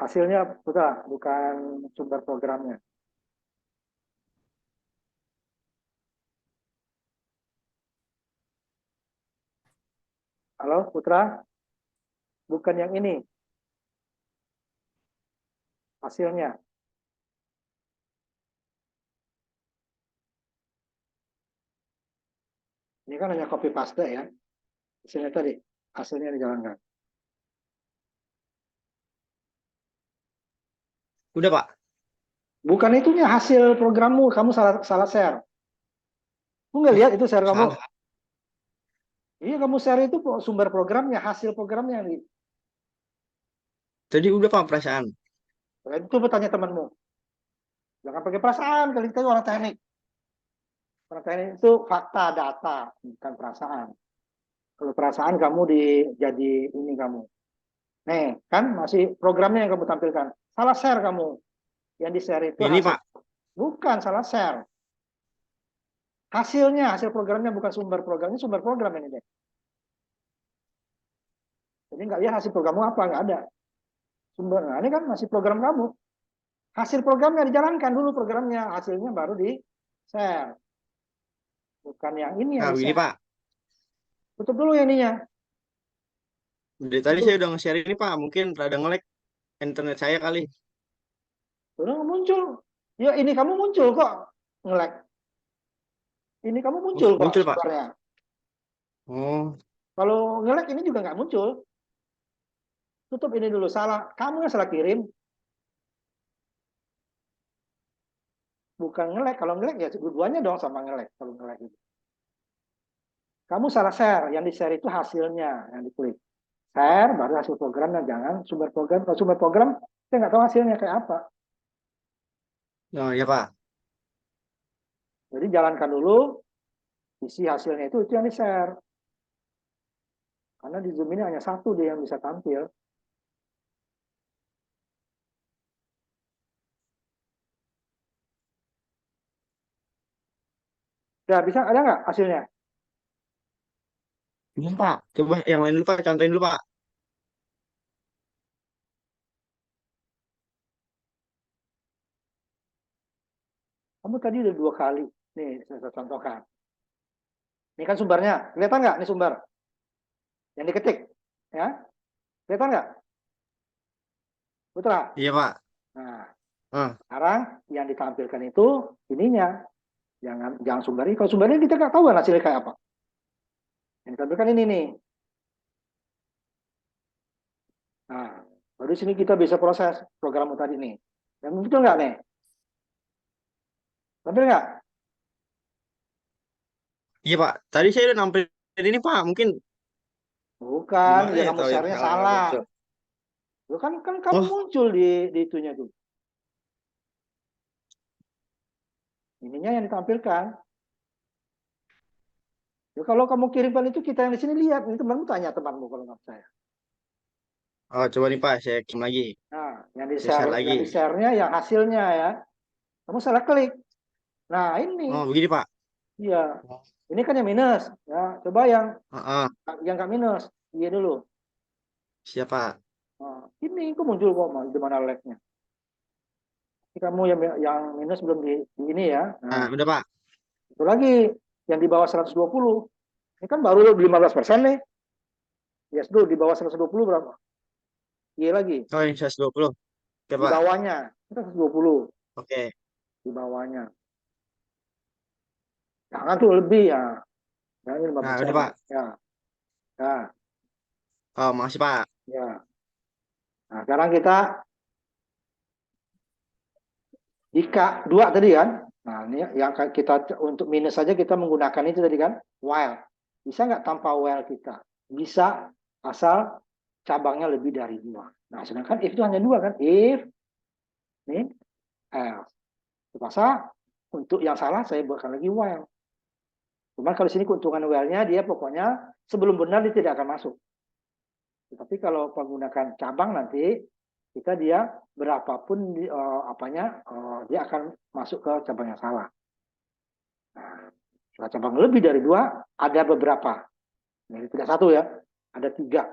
Hasilnya Putra, bukan sumber programnya. Halo Putra, bukan yang ini. Hasilnya. Ini kan hanya copy paste ya. Hasilnya tadi, hasilnya dijalankan. Udah, Pak. Bukan itunya hasil programmu, kamu salah share. Kamu nggak lihat itu share kamu? Salah. Iya, kamu share itu sumber programnya, hasil programnya. Tadi udah, Pak, perasaan. Itu bertanya temanmu. Jangan pakai perasaan, kali itu orang teknik. Orang teknik itu fakta, data, bukan perasaan. Kalau perasaan kamu jadi ini kamu. Nih, kan masih programnya yang kamu tampilkan. Salah share kamu. Yang di share itu Ini, hasil. Pak. Bukan salah share. Hasilnya, hasil programnya bukan sumber programnya, sumber program ini deh. Jadi nggak lihat hasil programmu apa, nggak ada. Sumber, nah ini kan masih program kamu. Hasil programnya dijalankan dulu programnya, hasilnya baru di share. Bukan yang ini yang Nah, di begini, share. Pak. Tutup dulu yang ininya. Dari tadi Tutup. saya udah nge-share ini, Pak. Mungkin rada nge-lag internet saya kali. Udah muncul. Ya ini kamu muncul kok nge-lag. Ini kamu muncul kok Muncul, Pak. sumbernya. Oh, Kalau nge-lag ini juga nggak muncul. Tutup ini dulu, salah. Kamu yang salah kirim. Bukan nge-lag. Kalau nge-lag ya dua-duanya dong sama nge-lag. Kalau nge-lag itu. Kamu salah share. Yang di-share itu hasilnya yang diklik. Share baru hasil programnya. Jangan sumber program. Kalau sumber program, saya nggak tahu hasilnya kayak apa. oh ya, Pak. Jadi jalankan dulu. Isi hasilnya itu yang di-share. Karena di Zoom ini hanya satu dia yang bisa tampil. Udah bisa, ada nggak hasilnya? Belum, Pak. Coba yang lain dulu, Pak. Contohin dulu, Pak. Kamu tadi udah 2 kali. Nih, saya contohkan. Ini kan sumbernya. Kelihatan nggak? Ini sumber. Yang diketik. Ya, kelihatan nggak? Putra. Iya, Pak. Nah, Ah, sekarang yang ditampilkan itu ininya. Jangan sumbernya. Kalau sumbernya kita nggak tahu kan hasilnya kayak apa. Yang ditampilkan ini nih. Nah, baru di sini kita bisa proses programmu tadi nih. Yang betul nggak nih? Tampil nggak? iya, Pak. Tadi saya udah nampilin ini, Pak. Mungkin Bukan, gimana yang ya kamu tahu yang share-nya salah nggak salah. muncul. Loh, kan kamu Oh, muncul di itunya tuh. Ininya yang ditampilkan. Ya, kalau kamu kirimkan itu kita yang di sini lihat. Ini temanmu tanya temanmu kalau nggak percaya. oh, coba nih, Pak. Saya kirim lagi. Nah, Saya share lagi. yang di share-nya yang hasilnya ya. Kamu salah klik. Nah, ini. Oh, begini, Pak. Iya. Ini kan yang minus. Ya, coba yang Ah, ah. nggak minus. Iya dulu. Siapa? Nah, ini kok muncul kok di mana lag-nya. Ini kamu yang minus belum di ini ya. Nah, Nah, udah Pak. itu lagi yang di bawah 120. Ini kan baru 15% nih. Yes, dulu di bawah 120 berapa? Iya lagi. Oh, yang 120. Oke, Di Pak. bawahnya. Itu 120. Oke. Di bawahnya. Jangan tuh lebih ya. Jangan Nah, 15%. udah Pak. Ya. Ya. Oh, makasih Pak. Ya. Nah, sekarang kita jika dua tadi kan. Nah, ini yang kita untuk minus saja kita menggunakan itu tadi kan. While. Bisa nggak tanpa while kita? Bisa asal cabangnya lebih dari dua. Nah, sedangkan if itu hanya dua kan. If, ini, else. Terpaksa untuk yang salah saya buatkan lagi while. Cuman kalau sini keuntungan while-nya dia pokoknya sebelum benar dia tidak akan masuk. Tapi kalau menggunakan cabang nanti kita dia berapapun dia akan masuk ke cabang yang salah. Nah, setelah cabang lebih dari dua ada beberapa. Ini tidak satu ya, ada 3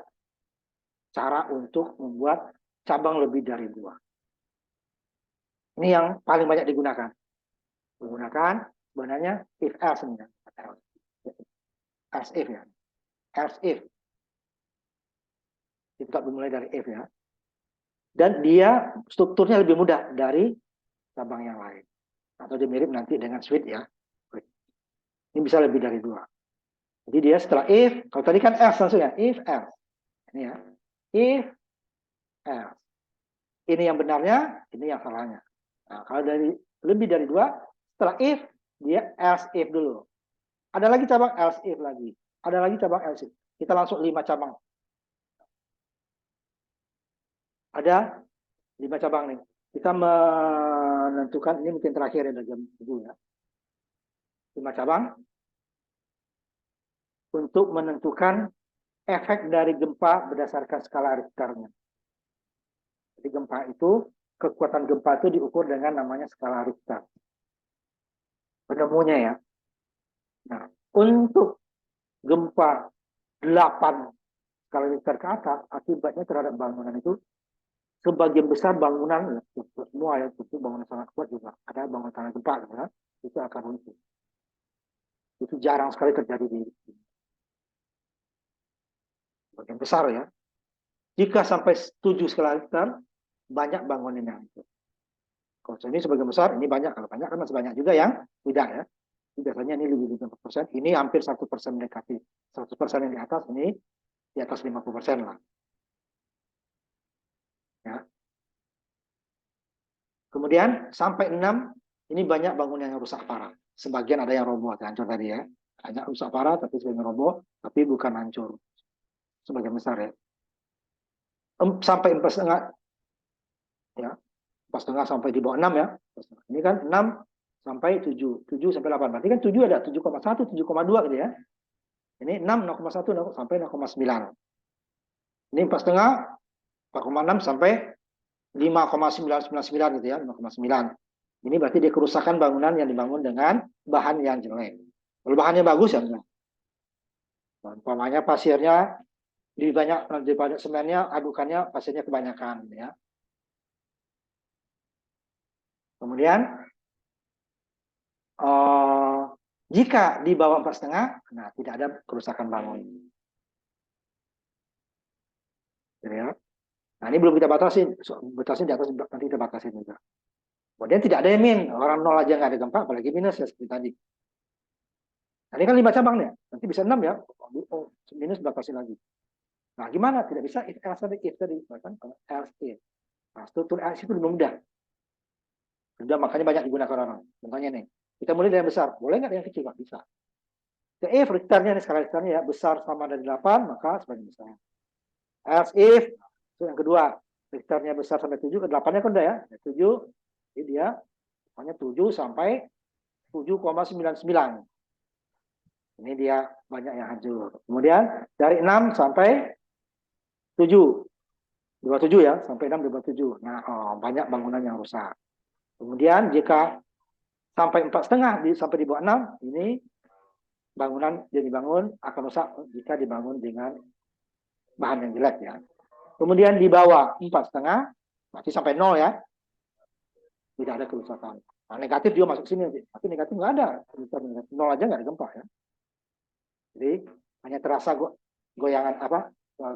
cara untuk membuat cabang lebih dari 2. Ini yang paling banyak digunakan. Menggunakan sebenarnya if else ini. Else if ya. Else if. Kita dimulai dari if ya. Dan dia strukturnya lebih mudah dari cabang yang lain. Atau dia mirip nanti dengan switch ya. Ini bisa lebih dari 2. Jadi dia setelah if, kalau tadi kan else langsung ya. If else. Ini ya. If else. Ini yang benarnya, ini yang salahnya. Nah, kalau dari lebih dari 2, setelah if, dia else if dulu. Ada lagi cabang else if lagi. Ada lagi cabang else if. Kita langsung 5 cabang. Ada 5 cabang nih. Kita menentukan, ini mungkin terakhir ya, jam 7 ya. 5 cabang. Untuk menentukan efek dari gempa berdasarkan skala Richternya. Jadi gempa itu, kekuatan gempa itu diukur dengan namanya skala Richter. Penemunya ya. Nah, untuk gempa 8 skala Richter ke atas, akibatnya terhadap bangunan itu, sebagian besar bangunan, semua ya, itu bangunan sangat kuat juga. Ada bangunan tanah gempa, ya, itu akan runtuh. Itu jarang sekali terjadi di sebagian besar ya. Jika sampai 7 skala Richter, banyak bangunan yang itu. Kalau ini sebagian besar, ini banyak. Kalau banyak kan masih banyak juga yang tidak ya. Biasanya ini lebih dari 50%. Ini hampir 1% mendekati. 100% yang di atas, ini di atas 50% lah. Ya. Kemudian sampai 6, ini banyak bangunan yang rusak parah. Sebagian ada yang roboh, hancur tadi ya. Banyak rusak parah, tapi sebagian roboh, tapi bukan hancur. Sebagian besar ya. Sampai 4,5, ya. 4,5 sampai di bawah 6 ya. Ini kan 6 sampai 7, 7 sampai 8. Berarti kan 7 ada 7,1, 7,2 gitu ya. Ini 6, 0,1 sampai 0,9. Ini 4,5, 4,6 sampai 5,999 gitu ya, 5,9. Ini berarti dia kerusakan bangunan yang dibangun dengan bahan yang jelek. Kalau bahannya bagus ya enggak. Umpamanya pasirnya lebih banyak daripada semennya, adukannya pasirnya kebanyakan ya. Kemudian jika di bawah 4,5, nah tidak ada kerusakan bangun. Ya. Nah ini belum kita batasin di atas nanti kita batasin juga. Kemudian tidak ada yang min, orang 0 aja nggak ada gempa, apalagi minus ya seperti tadi. Nah, ini kan 5 cabang ya, nanti bisa 6 ya, minus batasin lagi. Nah gimana? Tidak bisa if else tadi, kan else if. Nah struktur else itu lebih mudah. Sudah makanya banyak digunakan orang. Contohnya nih, kita mulai dari yang besar, boleh nggak yang kecil? Nggak bisa. If Richternya nih, skala Richternya ya besar sama dari 8, maka sebagian besar. Else if, itu yang kedua, Richternya besar sampai 7, ke 8-nya kan udah ya, 7, jadi dia pokoknya 7 sampai 7,99. Ini dia banyak yang hancur. Kemudian dari 6 sampai 7, 27 ya, sampai 6 27. Nah, banyak bangunan yang rusak. Kemudian jika sampai 4,5 sampai di bawah 6, ini bangunan yang dibangun akan rusak jika dibangun dengan bahan yang jelek ya. Kemudian di bawah 4,5, berarti sampai 0 ya. Tidak ada kerusakan. Nah, negatif juga masuk sini. Tapi negatif nggak ada. 0 aja nggak ada gempa ya. Jadi hanya terasa goyangan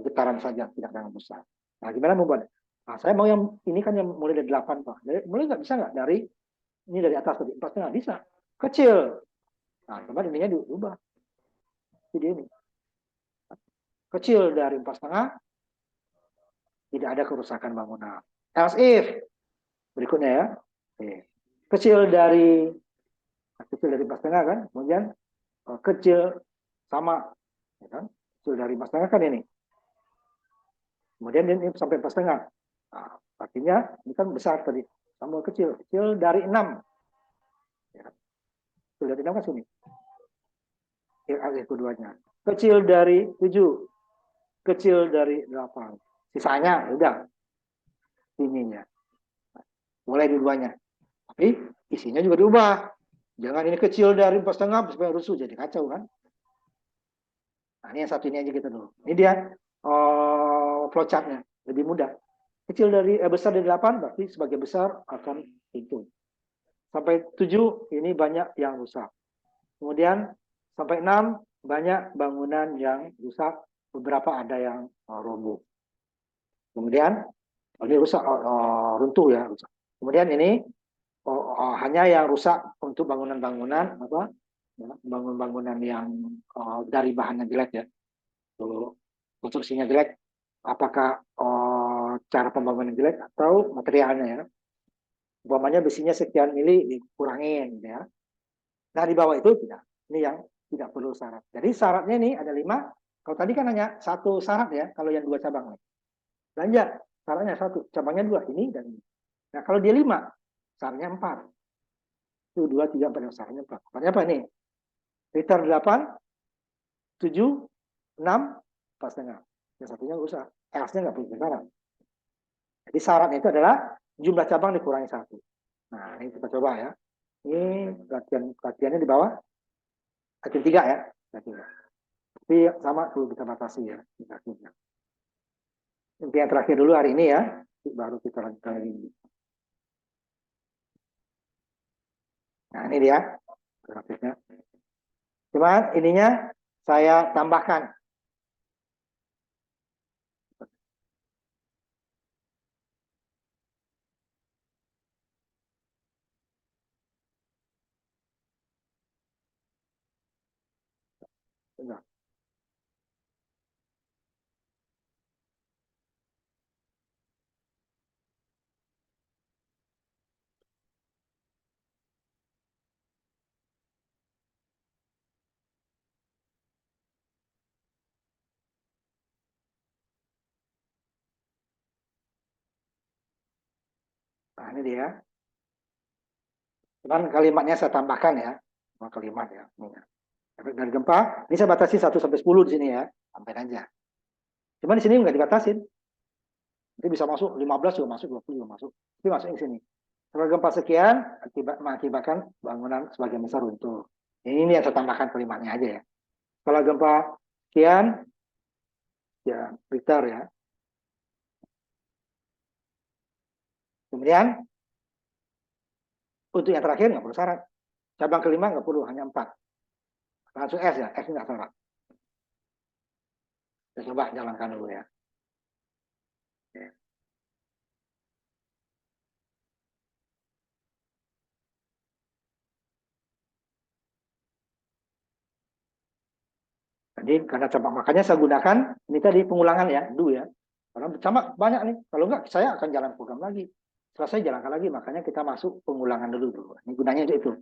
getaran saja, tidak ada yang besar. Nah, gimana membuat? Nah, saya mau yang ini kan yang mulai dari 8 Pak. Mulai nggak bisa nggak dari ini dari atas tadi 4,5 bisa. Kecil. Nah, coba ininya diubah. Jadi ini. Kecil dari 4,5 tidak ada kerusakan bangunan. Else if berikutnya ya. Kecil dari 4,5 kan, kemudian kecil sama, ya kan? Kecil dari 4,5 kan ini. Kemudian ini sampai 4,5. Nah, artinya ini kan besar tadi, sama kecil. Kecil dari 6. Ya. Kecil dari 6 kan sini. Keduanya. Kecil dari 7. Kecil dari 8. Sisanya udah ininya. Mulai dua-duanya. Tapi isinya juga diubah. Jangan ini kecil dari 4,5 supaya rusuh jadi kacau kan. Nah, ini yang satu ini aja kita dulu. Ini dia flowchartnya lebih mudah. Kecil dari besar dari 8 berarti sebagai besar akan itu. Sampai 7 ini banyak yang rusak. Kemudian sampai 6 banyak bangunan yang rusak, beberapa ada yang roboh. Kemudian ini rusak runtuh ya, rusak. Kemudian ini hanya yang rusak untuk bangunan-bangunan bangunan-bangunan yang dari bahannya jelek ya. Konstruksinya jelek, apakah cara pembangunan jelek atau materialnya ya. Umpamanya besinya sekian mili dikurangin ya. Nah, di bawah itu tidak. Ini yang tidak perlu syarat. Jadi syaratnya ini ada 5. Kalau tadi kan hanya satu syarat ya, kalau yang 2 cabang. Belanja, syaratnya 1, cabangnya 2, ini dan ini. Nah, kalau dia 5, syaratnya 4. Itu 2, 3, 4, syaratnya 4. Syaratnya apa ini? Liter 8, 7, 6, 4,5. Yang satunya nggak usah. Else-nya nggak perlu syarat. Jadi syaratnya itu adalah jumlah cabang dikurangi 1. Nah, ini kita coba ya. Ini latihannya di bawah. Latihan 3 ya. Tapi sama perlu kita batasi ya. Yang terakhir dulu hari ini ya. Baru kita lanjutkan lagi. Nah, ini dia grafiknya. Cuman ininya saya tambahkan. Bentar. Nah, ini dia. Cuman kalimatnya saya tambahkan ya. Kalimat ya. Ini. Efek dari gempa, ini saya batasi 1 sampai 10 di sini ya. Sampai aja. Cuman di sini nggak dibatasin. Nanti bisa masuk 15 juga masuk, 20 juga masuk. Tapi masuk di sini. Setelah gempa sekian, mengakibatkan bangunan sebagian besar runtuh. Ini yang saya tambahkan kalimatnya aja ya. Setelah gempa sekian, ya Richter ya. Kemudian untuk yang terakhir nggak perlu syarat. Cabang kelima nggak perlu, hanya 4. Langsung S ya, S nggak syarat. Kita coba jalankan dulu ya. Jadi karena cabang makanya saya gunakan ini tadi pengulangan ya, ya. Karena sama banyak nih. Kalau enggak saya akan jalan program lagi. Setelah saya jalankan lagi, makanya kita masuk pengulangan dulu. Ini gunanya untuk itu.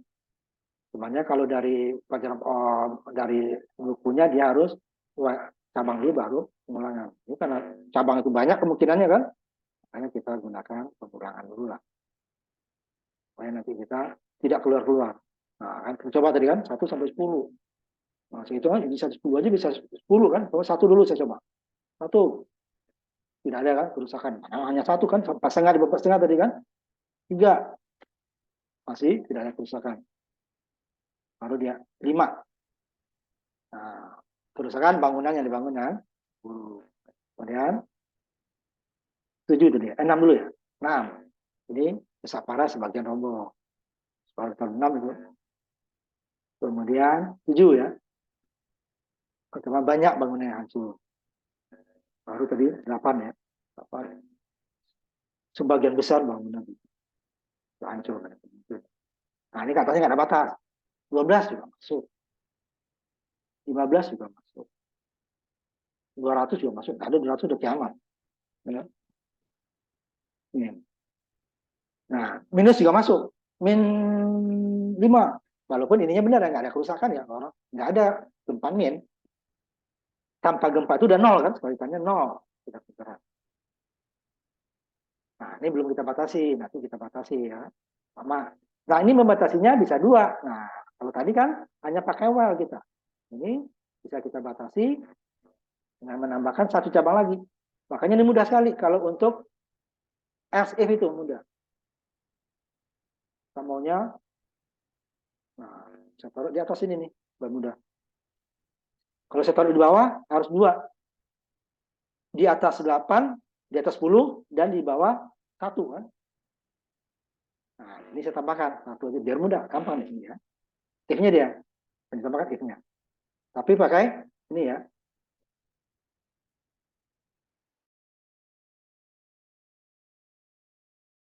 Sebenarnya kalau dari pelajaran dari bukunya dia harus cabang dulu baru pengulangan. Ini karena cabang itu banyak kemungkinannya kan, makanya kita gunakan pengulangan dulu lah. Supaya nanti kita tidak keluar-keluar. Nah, kan coba tadi kan 1 sampai 10. Nah, itu kan bisa 10 aja bisa 10 kan. Kalau 1 dulu saya coba. 1. Tidak ada kan kerusakan. Nah, hanya 1 kan, setengah di bawah setengah tadi kan. 3. Masih tidak ada kerusakan. Baru dia 5. Nah, kerusakan bangunan yang dibangun kan. Kemudian 7 tadi ya. 6 dulu ya. 6. Ini Nusapara sebagian roboh. Soal tahun 6 itu. Kemudian 7 ya. Pertama banyak bangunan yang hancur. Baru tadi 8 ya. 8. Sebagian besar bangunan itu hancur. Nah ini katanya nggak ada batas. 12 juga masuk. 15 juga masuk. 200 juga masuk. Ada 200 udah kiamat. Ya. Nah, minus juga masuk. Min 5. Walaupun ininya benar, nggak ada kerusakan ya. Orang nggak ada gempa min. Tanpa gempa itu udah 0 kan. Sekalitannya 0. Kita bergerak. Nah, ini belum kita batasi. Nanti kita batasi ya. Sama. Nah, ini membatasinya bisa 2. Nah, kalau tadi kan hanya pakai well kita. Ini bisa kita batasi dengan menambahkan 1 cabang lagi. Makanya ini mudah sekali. Kalau untuk else if itu mudah. Kita maunya, nah, saya taruh di atas ini nih. Lebih mudah. Kalau saya taruh di bawah, harus 2. Di atas 8, di atas 10, dan di bawah 1 kan. Nah, ini saya tambahkan 1 aja biar mudah, gampang nih ya. If-nya dia, saya tambahkan if-nya. Tapi pakai ini ya,